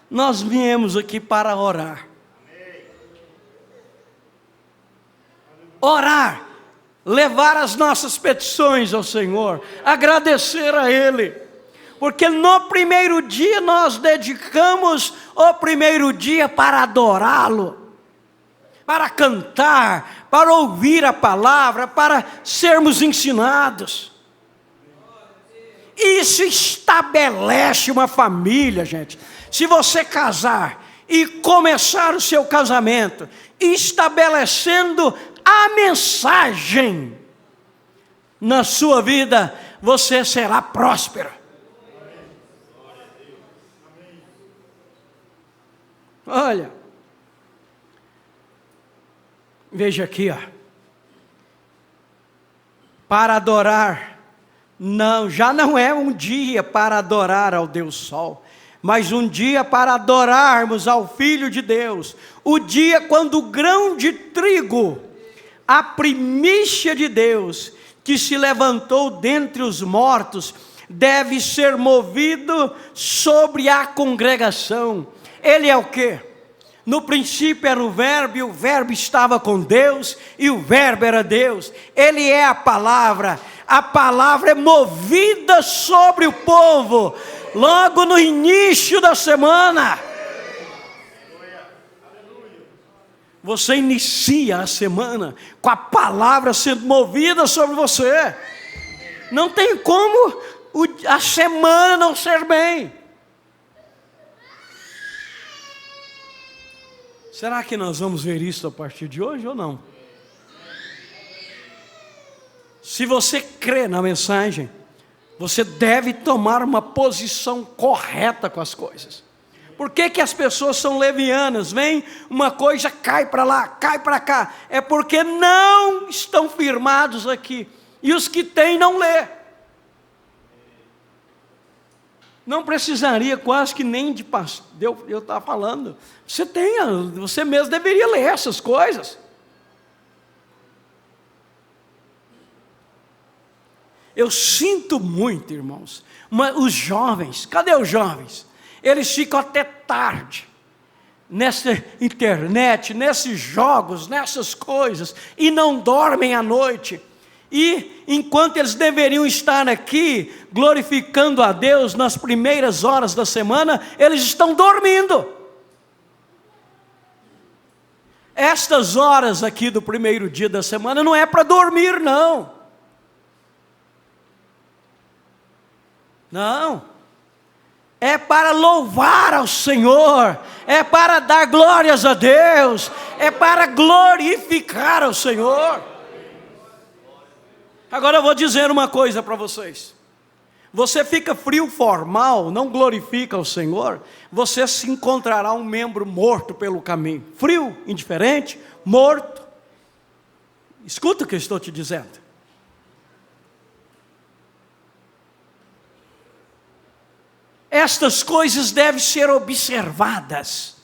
nós viemos aqui para orar. Orar, levar as nossas petições ao Senhor, agradecer a Ele, porque no primeiro dia nós dedicamos o primeiro dia para adorá-lo, para cantar, para ouvir a palavra, para sermos ensinados. Isso estabelece uma família, gente. Se você casar e começar o seu casamento estabelecendo a mensagem na sua vida, você será próspero. Olha, veja aqui, ó. Para adorar, já não é um dia para adorar ao Deus Sol, mas um dia para adorarmos ao Filho de Deus. O dia quando o grão de trigo, a primícia de Deus, que se levantou dentre os mortos, deve ser movido sobre a congregação. Ele é o quê? No princípio era o Verbo, e o Verbo estava com Deus, e o Verbo era Deus. Ele é a palavra é movida sobre o povo, logo no início da semana. Você inicia a semana com a palavra sendo movida sobre você. Não tem como a semana não ser bem. Será que nós vamos ver isso a partir de hoje ou não? Se você crê na mensagem, você deve tomar uma posição correta com as coisas. Por que as pessoas são levianas? Vem uma coisa, cai para lá, cai para cá. É porque não estão firmados aqui. E os que têm não lê. Não precisaria quase que nem de pastor. Eu estava falando. Você mesmo deveria ler essas coisas. Eu sinto muito, irmãos. Mas os jovens, cadê os jovens? Eles ficam até tarde nessa internet, nesses jogos, nessas coisas, e não dormem à noite. E enquanto eles deveriam estar aqui glorificando a Deus nas primeiras horas da semana, eles estão dormindo. Estas horas aqui do primeiro dia da semana não é para dormir, não. Não. É para louvar ao Senhor, é para dar glórias a Deus, é para glorificar ao Senhor. Agora eu vou dizer uma coisa para vocês. Você fica frio formal, não glorifica ao Senhor, você se encontrará um membro morto pelo caminho. Frio, indiferente, morto. Escuta o que eu estou te dizendo. Estas coisas devem ser observadas.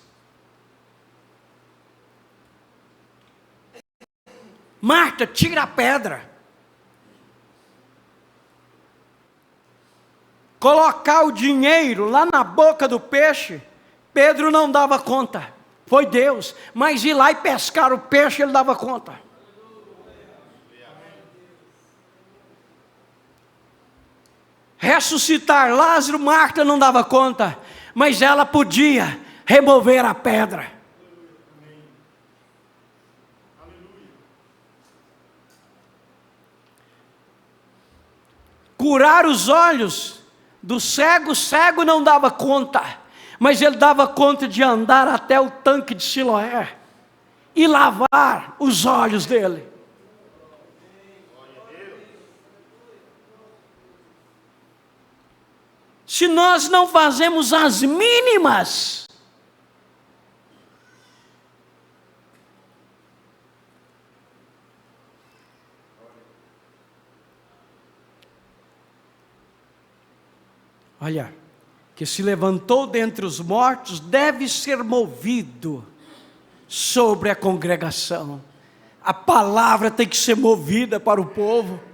Marta, tira a pedra. Colocar o dinheiro lá na boca do peixe, Pedro não dava conta. Foi Deus. Mas ir lá e pescar o peixe, ele dava conta. Ressuscitar Lázaro, Marta não dava conta, mas ela podia remover a pedra. Curar os olhos do cego, o cego não dava conta, mas ele dava conta de andar até o tanque de Siloé e lavar os olhos dele. Se nós não fazemos as mínimas, olha, que se levantou dentre os mortos, deve ser movido sobre a congregação. A palavra tem que ser movida para o povo.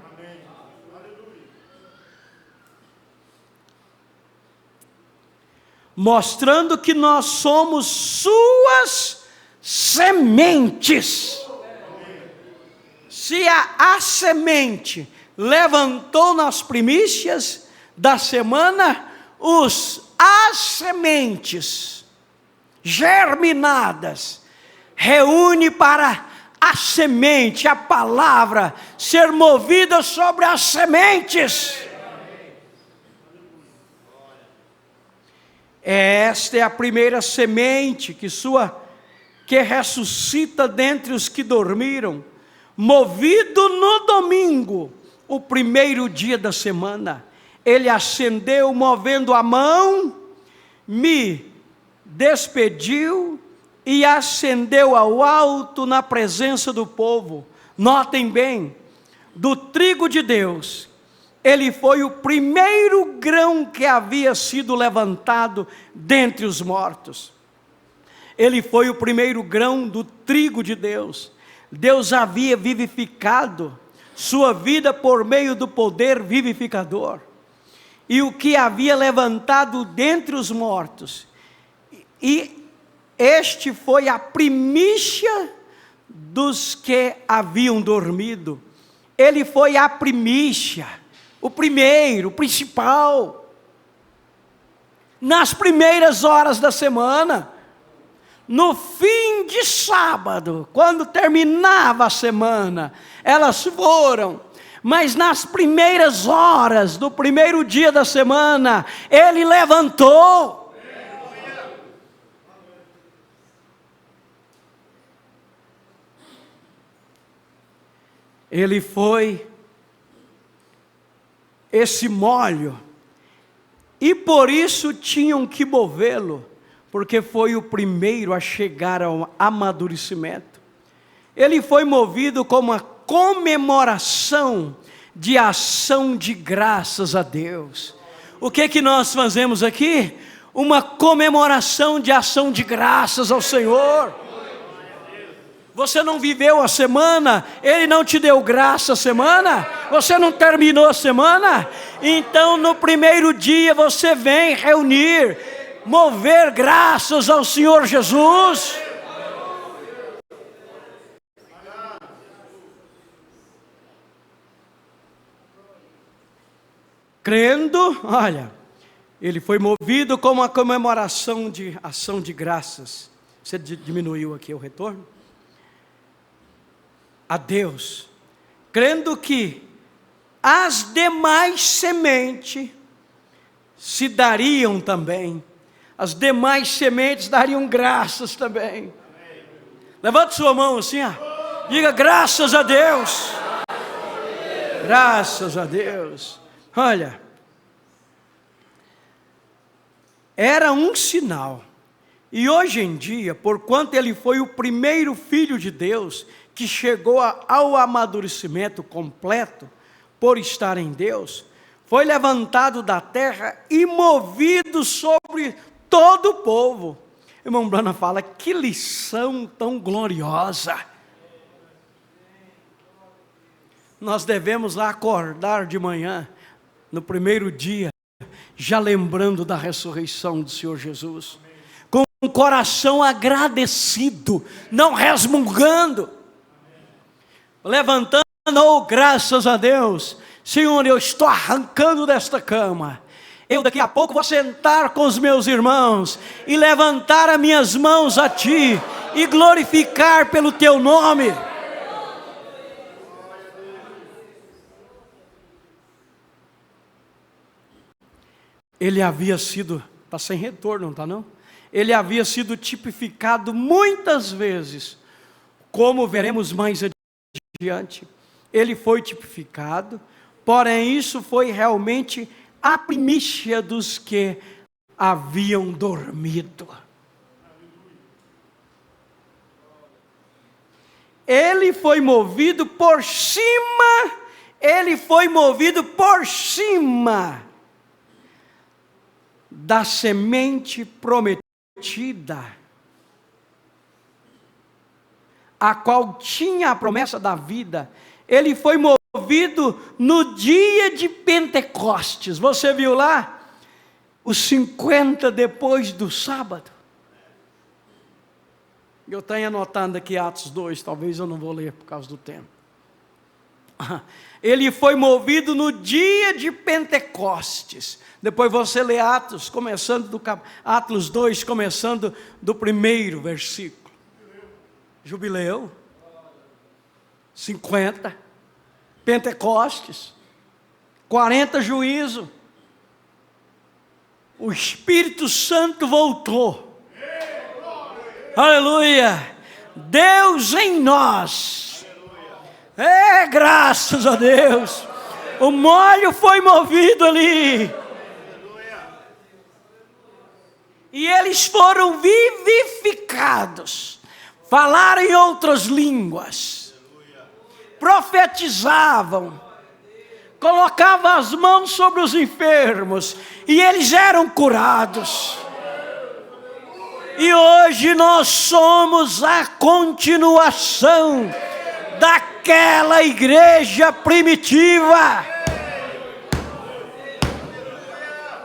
Mostrando que nós somos suas sementes. Se a semente levantou nas primícias da semana, as sementes germinadas reúne para a semente, a palavra ser movida sobre as sementes. Esta é a primeira semente que ressuscita dentre os que dormiram, movido no domingo, o primeiro dia da semana. Ele ascendeu, movendo a mão, me despediu e ascendeu ao alto na presença do povo. Notem bem, do trigo de Deus, ele foi o primeiro grão que havia sido levantado dentre os mortos. Ele foi o primeiro grão do trigo de Deus. Deus havia vivificado sua vida por meio do poder vivificador. E o que havia levantado dentre os mortos, e Este foi a primícia dos que haviam dormido. Ele foi a primícia, o primeiro, o principal. Nas primeiras horas da semana, no fim de sábado, quando terminava a semana, elas foram. Mas nas primeiras horas do primeiro dia da semana, ele levantou. Ele foi esse molho, e por isso tinham que movê-lo, porque foi o primeiro a chegar ao amadurecimento. Ele foi movido como uma comemoração de ação de graças a Deus. O que nós fazemos aqui? Uma comemoração de ação de graças ao Senhor. Você não viveu a semana, Ele não te deu graça a semana, você não terminou a semana, então no primeiro dia você vem reunir, mover graças ao Senhor Jesus. Crendo, olha, ele foi movido como uma comemoração de ação de graças. Você diminuiu aqui o retorno? A Deus, crendo que as demais sementes se dariam também, as demais sementes dariam graças também. Levante sua mão assim, ó. Diga graças a Deus. Graças a Deus. Olha, era um sinal, e hoje em dia, porquanto ele foi o primeiro filho de Deus, que chegou ao amadurecimento completo, por estar em Deus, foi levantado da terra e movido sobre todo o povo. Irmão Branham fala, que lição tão gloriosa. Nós devemos acordar de manhã, no primeiro dia, já lembrando da ressurreição do Senhor Jesus, com um coração agradecido, não resmungando, levantando, oh, graças a Deus, Senhor, eu estou arrancando desta cama, eu daqui a pouco vou sentar com os meus irmãos, e levantar as minhas mãos a Ti, e glorificar pelo Teu nome. Ele havia sido, está sem retorno, não está não? Ele havia sido tipificado muitas vezes, como veremos mais adiante. Ele foi tipificado, porém isso foi realmente a primícia dos que haviam dormido. Ele foi movido por cima, da semente prometida, a qual tinha a promessa da vida. Ele foi movido no dia de Pentecostes. Você viu lá? Os 50 depois do sábado. Eu tenho anotado aqui Atos 2, talvez eu não vou ler por causa do tempo. Ele foi movido no dia de Pentecostes. Depois você lê Atos, Atos 2, começando do primeiro versículo. Jubileu. 50. Pentecostes. 40 juízo. O Espírito Santo voltou. Aleluia. Deus em nós. Graças a Deus. O molho foi movido ali. E eles foram vivificados. Falaram em outras línguas. Profetizavam. Colocavam as mãos sobre os enfermos. E eles eram curados. E hoje nós somos a continuação daquela igreja primitiva.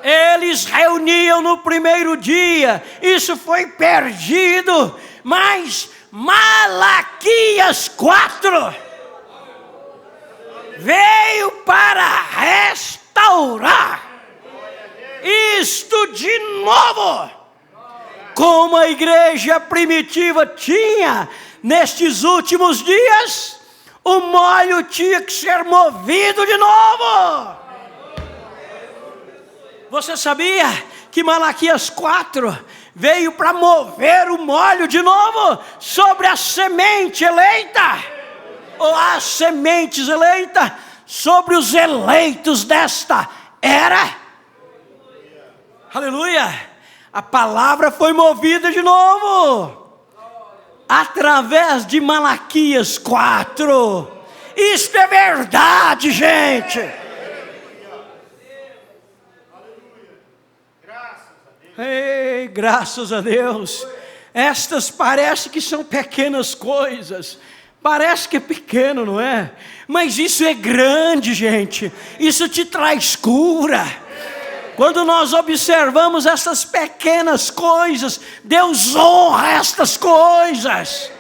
Eles reuniam no primeiro dia, isso foi perdido, mas Malaquias 4 veio para restaurar isto de novo, como a igreja primitiva tinha. Nestes últimos dias, o molho tinha que ser movido de novo. Você sabia que Malaquias 4 veio para mover o molho de novo sobre a semente eleita, ou as sementes eleitas, sobre os eleitos desta era? Aleluia! A palavra foi movida de novo, através de Malaquias 4. Isso é verdade, gente. Ei, graças a Deus. Estas parece que são pequenas coisas. Parece que é pequeno, não é? Mas isso é grande, gente. Isso te traz cura. Quando nós observamos essas pequenas coisas, Deus honra estas coisas.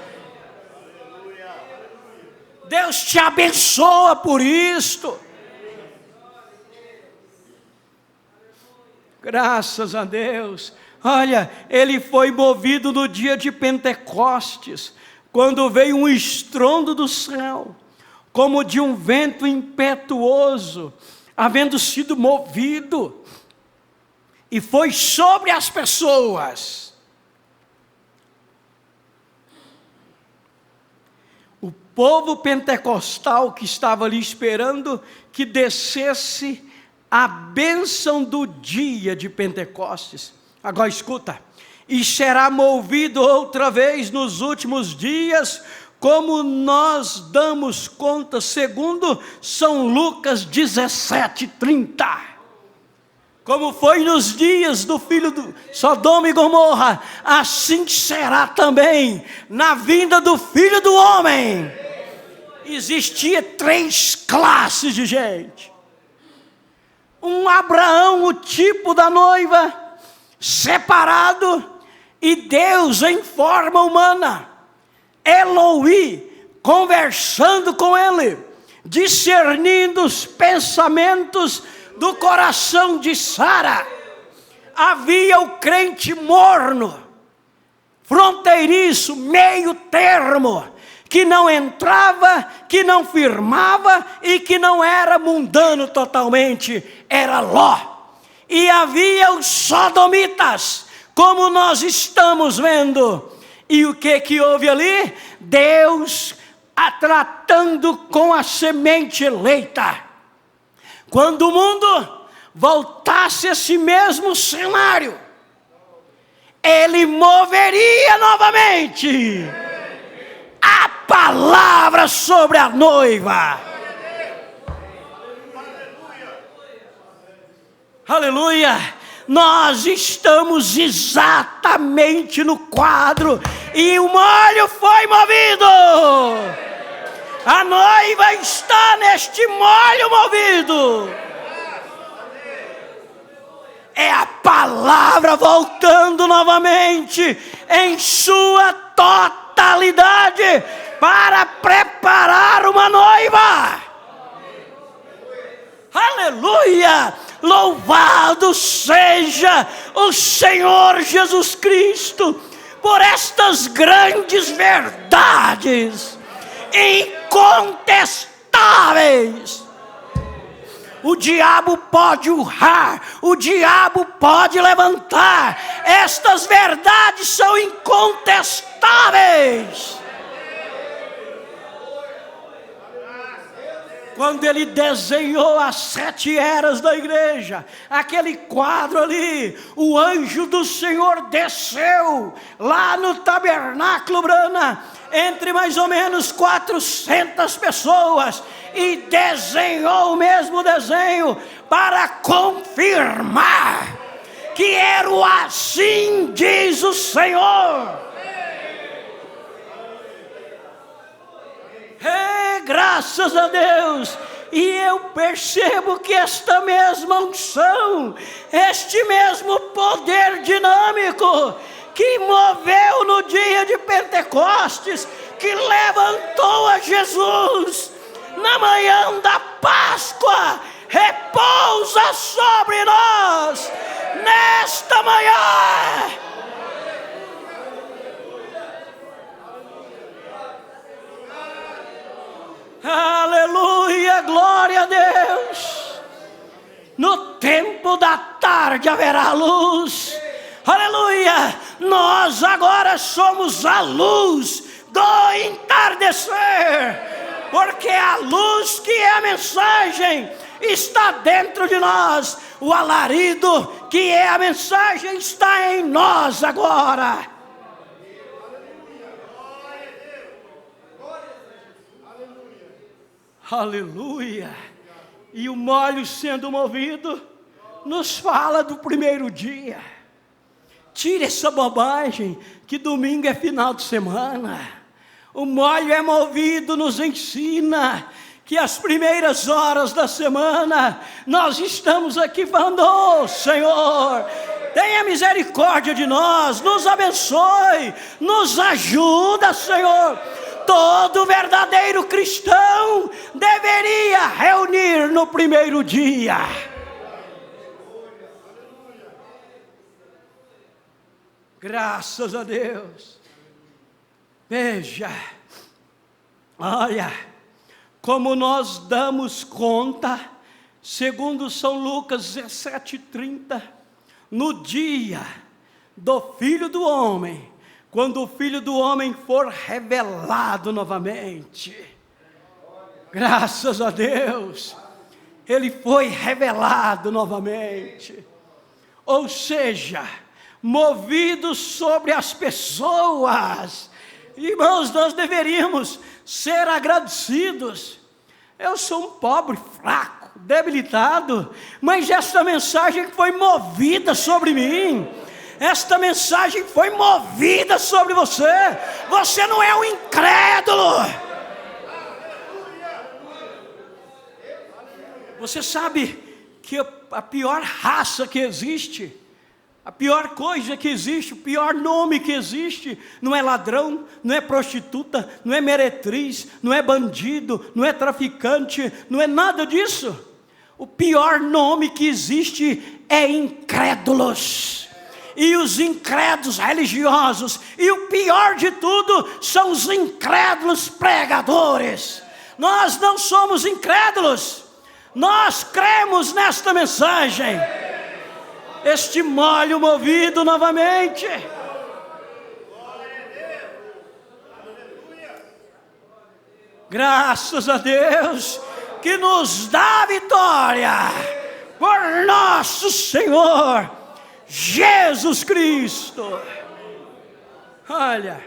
Deus te abençoa por isto. Graças a Deus. Olha, ele foi movido no dia de Pentecostes, quando veio um estrondo do céu, como de um vento impetuoso, havendo sido movido, e foi sobre as pessoas. O povo pentecostal que estava ali esperando que descesse a bênção do dia de Pentecostes. Agora escuta: e será movido outra vez nos últimos dias, como nós damos conta, segundo São Lucas 17:30. Como foi nos dias do filho do Sodoma e Gomorra, assim será também na vinda do Filho do Homem. Existia 3 classes de gente. Um Abraão, o tipo da noiva, separado, e Deus em forma humana, Eloí, conversando com ele, discernindo os pensamentos do coração de Sara. Havia o crente morno, fronteiriço, meio termo, que não entrava, que não firmava e que não era mundano totalmente, era Ló. E havia os sodomitas, como nós estamos vendo. E o que houve ali? Deus tratando com a semente eleita. Quando o mundo voltasse a esse mesmo cenário, ele moveria novamente a palavra sobre a noiva. Aleluia! Nós estamos exatamente no quadro, e o molho foi movido. A noiva está neste molho movido. É a palavra voltando novamente em sua totalidade para preparar uma noiva. Aleluia! Louvado seja o Senhor Jesus Cristo por estas grandes verdades incontestáveis. O diabo pode urrar, o diabo pode levantar, estas verdades são incontestáveis. Quando ele desenhou as 7 eras da igreja, aquele quadro ali, o anjo do Senhor desceu lá no tabernáculo Brana, entre mais ou menos 400 pessoas, e desenhou o mesmo desenho para confirmar que era o assim diz o Senhor. Graças a Deus, E eu percebo que esta mesma unção, este mesmo poder dinâmico que moveu no dia de Pentecostes, que levantou a Jesus na manhã da Páscoa, repousa sobre nós nesta manhã. Aleluia, glória a Deus. No tempo da tarde haverá luz. Aleluia, nós agora somos a luz do entardecer, porque a luz que é a mensagem está dentro de nós. O alarido que é a mensagem está em nós agora. Aleluia. E o molho sendo movido nos fala do primeiro dia. Tire essa bobagem que domingo é final de semana. O molho é movido, nos ensina que as primeiras horas da semana nós estamos aqui falando: oh, Senhor, tenha misericórdia de nós, nos abençoe, nos ajuda, Senhor. Todo verdadeiro cristão deveria reunir no primeiro dia. Graças a Deus. Veja, olha, como nós damos conta, segundo São Lucas 17:30, no dia do Filho do Homem, quando o Filho do Homem for revelado novamente. Graças a Deus, Ele foi revelado novamente. Ou seja, movido sobre as pessoas. Irmãos, nós deveríamos ser agradecidos. Eu sou um pobre, fraco, debilitado, mas esta mensagem foi movida sobre mim. Esta mensagem foi movida sobre você. Você não é um incrédulo. Você sabe que a pior raça que existe, a pior coisa que existe, o pior nome que existe, não é ladrão, não é prostituta, não é meretriz, não é bandido, não é traficante, não é nada disso. O pior nome que existe é incrédulos. E os incrédulos religiosos, e o pior de tudo, são os incrédulos pregadores. Nós não somos incrédulos, nós cremos nesta mensagem. Este molho movido novamente. Graças a Deus, que nos dá a vitória por nosso Senhor Jesus Cristo. Olha,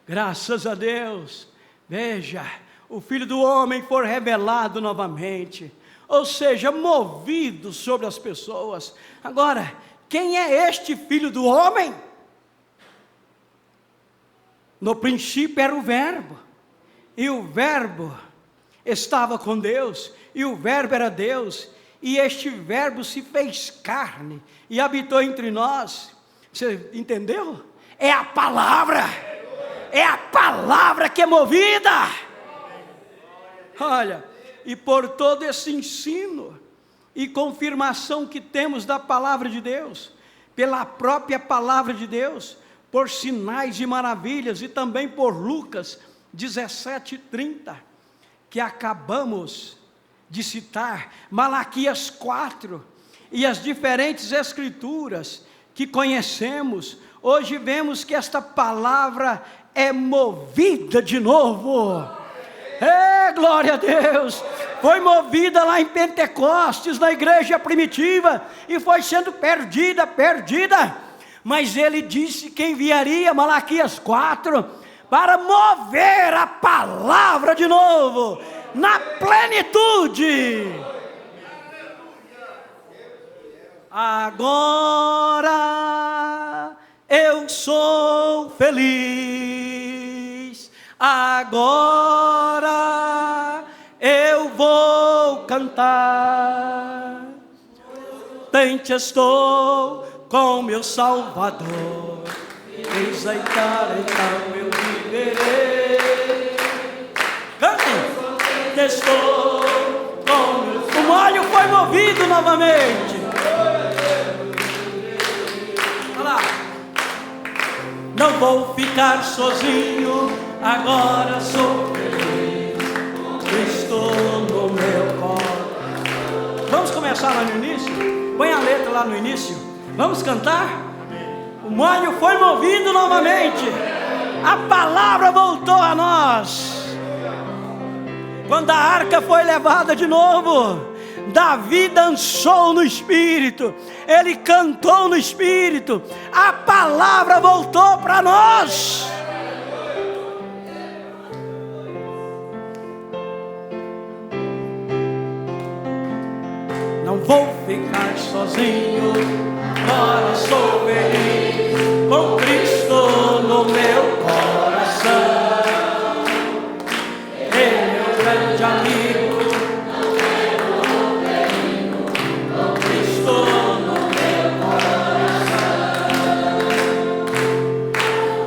graças a Deus. Veja, o Filho do Homem foi revelado novamente, ou seja, movido sobre as pessoas. Agora, quem é este Filho do Homem? No princípio era o Verbo, e o Verbo estava com Deus, e o Verbo era Deus, e este Verbo se fez carne e habitou entre nós. Você entendeu? É a palavra que é movida. Olha, e por todo esse ensino e confirmação que temos da palavra de Deus, pela própria palavra de Deus, por sinais e maravilhas, e também por Lucas 17:30, que acabamos de citar, Malaquias 4, e as diferentes escrituras que conhecemos, hoje vemos que esta palavra é movida de novo. Glória a Deus. Foi movida lá em Pentecostes, na igreja primitiva, e foi sendo perdida, mas ele disse que enviaria, Malaquias 4, para mover a palavra de novo, na plenitude. Agora eu sou feliz, agora eu cantar. Contente estou com meu Salvador, exaltar então eu viverei. Cantem! Contente estou com meu Salvador. O molho foi movido novamente. Olha lá. Não vou ficar sozinho, agora sou feliz, estou no meu coração. Vamos começar lá no início? Põe a letra lá no início. Vamos cantar? O molho foi movido novamente. A palavra voltou a nós. Quando a arca foi levada de novo, Davi dançou no Espírito, ele cantou no Espírito, a palavra voltou para nós. Não vou ficar sozinho, agora sou feliz, com Cristo no meu coração. Ele é meu grande amigo.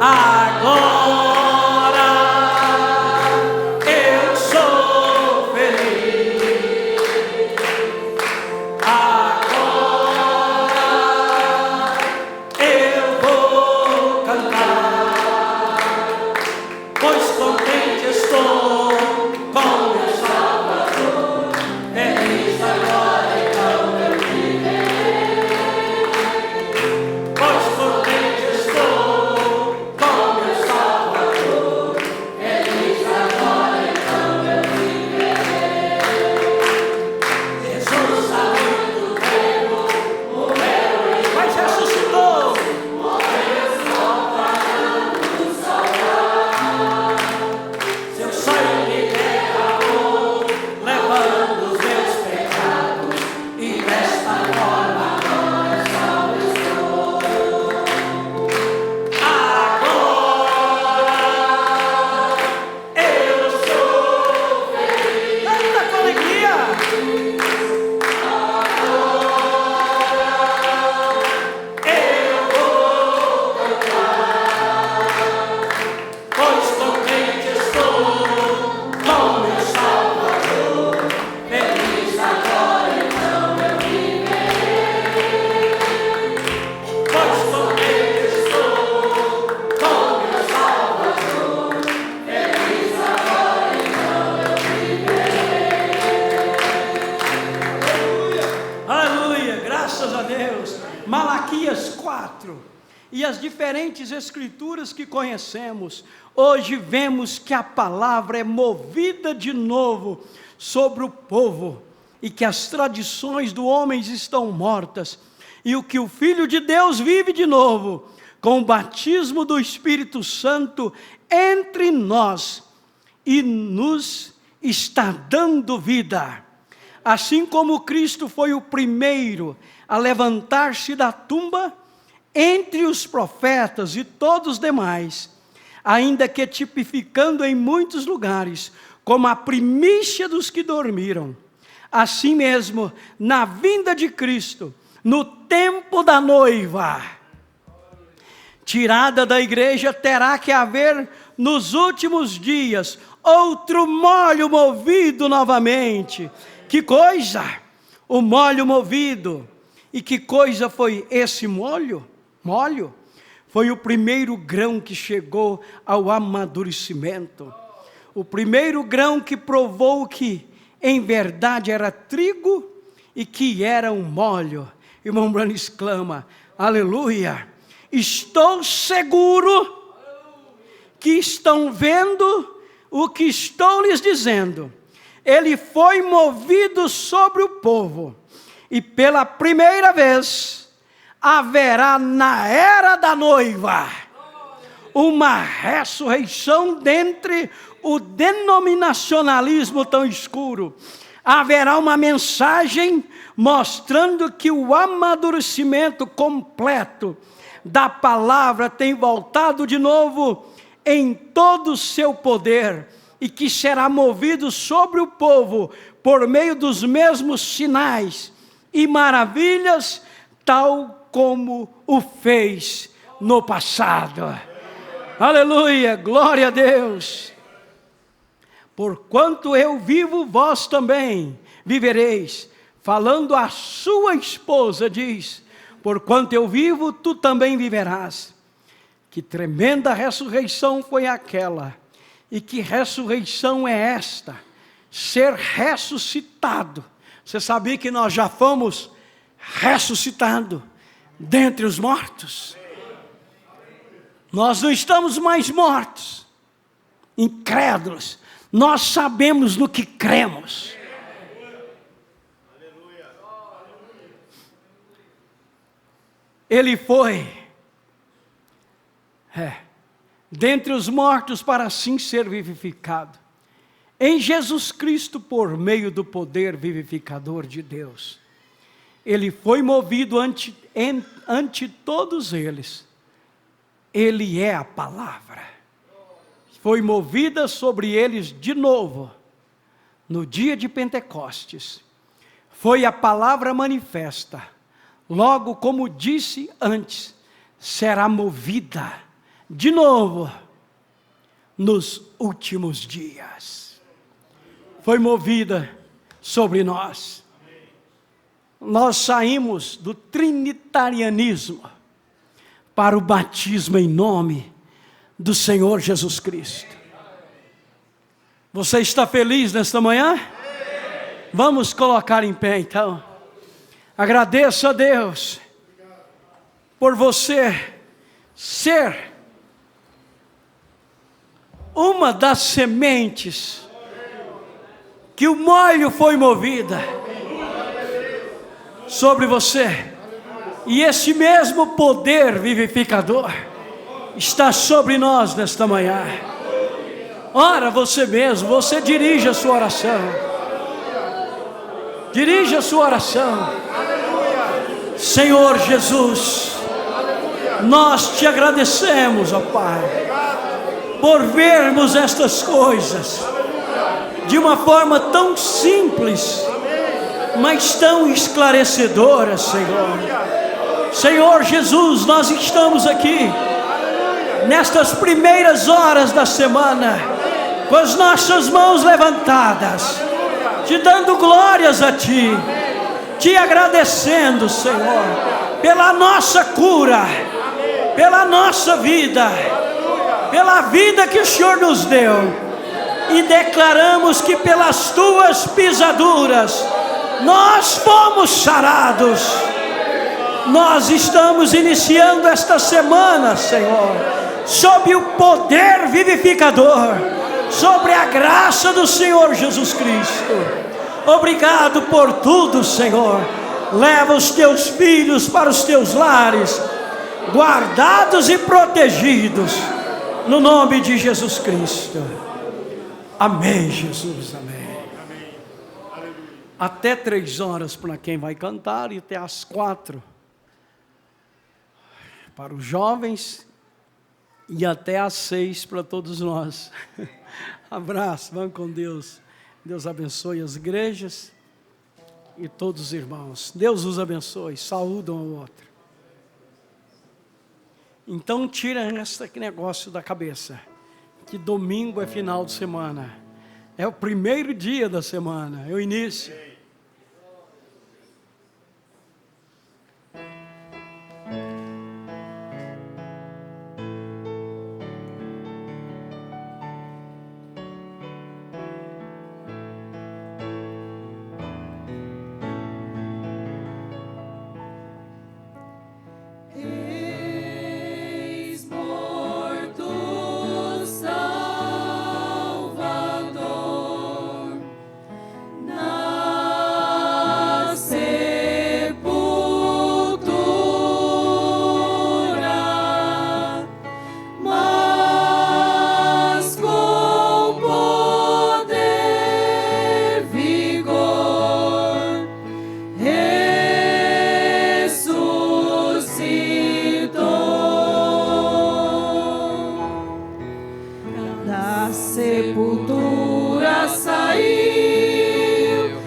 Agora eu sou feliz. Agora eu vou cantar, pois contente estou com meu Salvador. Feliz agora então eu viverei, pois contente estou. Malaquias 4 e as diferentes escrituras que conhecemos, hoje vemos que a palavra é movida de novo sobre o povo e que as tradições do homem estão mortas e o que o Filho de Deus vive de novo com o batismo do Espírito Santo entre nós e nos está dando vida. Assim como Cristo foi o primeiro a levantar-se da tumba, entre os profetas e todos os demais, ainda que tipificando em muitos lugares, como a primícia dos que dormiram, assim mesmo, na vinda de Cristo, no tempo da noiva, tirada da igreja, terá que haver nos últimos dias, outro molho movido novamente. Que coisa! O molho movido. E que coisa foi esse molho? Molho? Foi o primeiro grão que chegou ao amadurecimento. O primeiro grão que provou que, em verdade, era trigo e que era um molho. Irmão Bruno exclama, aleluia! Estou seguro que estão vendo o que estou lhes dizendo. Ele foi movido sobre o povo. E pela primeira vez, haverá na era da noiva, uma ressurreição dentre o denominacionalismo tão escuro. Haverá uma mensagem mostrando que o amadurecimento completo da palavra tem voltado de novo em todo o seu poder, e que será movido sobre o povo por meio dos mesmos sinais e maravilhas, tal como o fez no passado. Aleluia, glória a Deus. Porquanto eu vivo, vós também vivereis. Falando a sua esposa, diz: porquanto eu vivo, tu também viverás. Que tremenda ressurreição foi aquela, e que ressurreição é esta? Ser ressuscitado. Você sabia que nós já fomos ressuscitados dentre os mortos? Nós não estamos mais mortos, incrédulos. Nós sabemos no que cremos. Ele foi dentre os mortos para assim ser vivificado. Em Jesus Cristo, por meio do poder vivificador de Deus. Ele foi movido ante todos eles. Ele é a palavra. Foi movida sobre eles de novo, no dia de Pentecostes. Foi a palavra manifesta. Logo, como disse antes, será movida de novo nos últimos dias. Foi movida sobre nós. Nós saímos do trinitarianismo para o batismo em nome do Senhor Jesus Cristo. Você está feliz nesta manhã? Vamos colocar em pé então. Agradeço a Deus por você ser uma das sementes que o molho foi movida sobre você. E esse mesmo poder vivificador está sobre nós nesta manhã. Ora, você mesmo, você dirige a sua oração. Dirige a sua oração. Senhor Jesus, nós te agradecemos, ó Pai, por vermos estas coisas de uma forma tão simples, mas tão esclarecedora, Senhor. Senhor Jesus, nós estamos aqui nestas primeiras horas da semana, com as nossas mãos levantadas, te dando glórias a Ti, te agradecendo, Senhor, pela nossa cura, pela nossa vida, pela vida que o Senhor nos deu, e declaramos que pelas Tuas pisaduras nós fomos sarados. Nós estamos iniciando esta semana, Senhor, sob o poder vivificador, sobre a graça do Senhor Jesus Cristo. Obrigado por tudo, Senhor. Leva os Teus filhos para os Teus lares, guardados e protegidos, no nome de Jesus Cristo. Amém, Jesus, amém. Até 3 horas para quem vai cantar, e até às 4 para os jovens, e até às 6 para todos nós. Abraço, vamos com Deus. Deus abençoe as igrejas e todos os irmãos. Deus os abençoe, saúdam um ao outro. Então tira esse negócio da cabeça, que domingo é final de semana. É o primeiro dia da semana, é o início. Sepultura saiu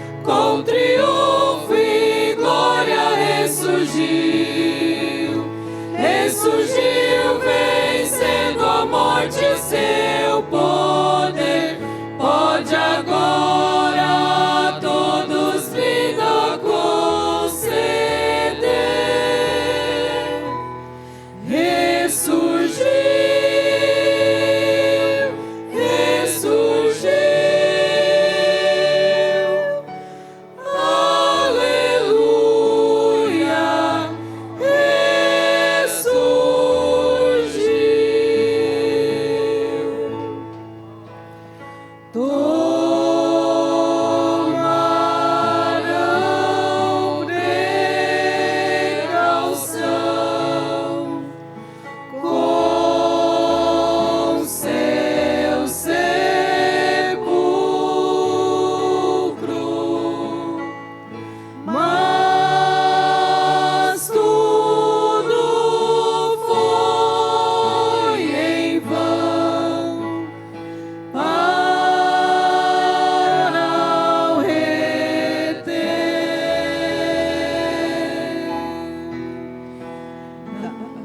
tomarão precaução com seu sepulcro, mas tudo foi em vão para o reter.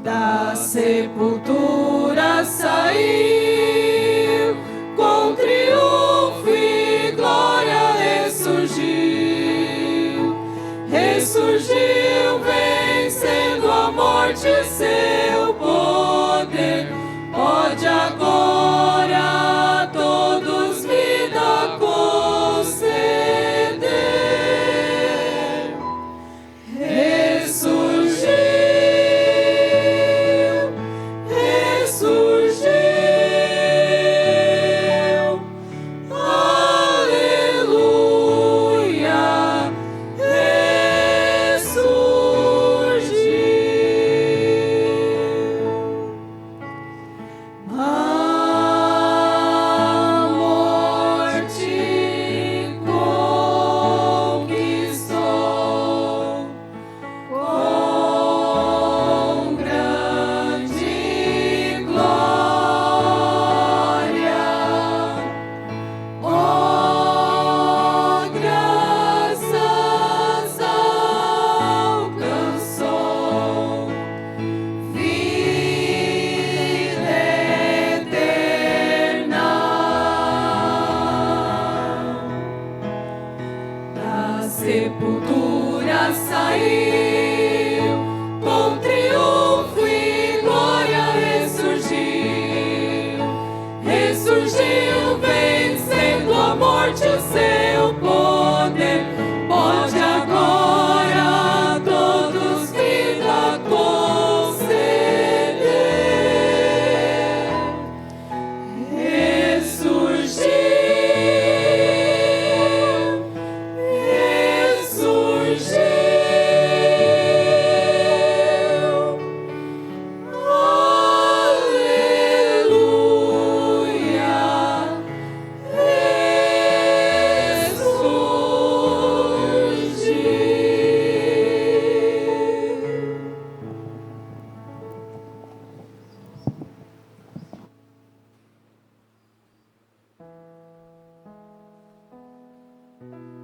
Da sepultura saiu, com triunfo e glória ressurgiu. Ressurgiu, vencendo a morte, seu poder pode agora a todos vida conceder. Ressurgiu, ressurgiu, aleluia, ressurgiu. A morte conquistou com grande glória. Oh, graças alcançou vida eterna. Da sepultura saiu, com triunfo e glória ressurgiu. Ressurgiu, vencendo a morte, seu poder pode agora a todos vida conceder. Ressurgiu, ressurgiu, aleluia, ressurgiu.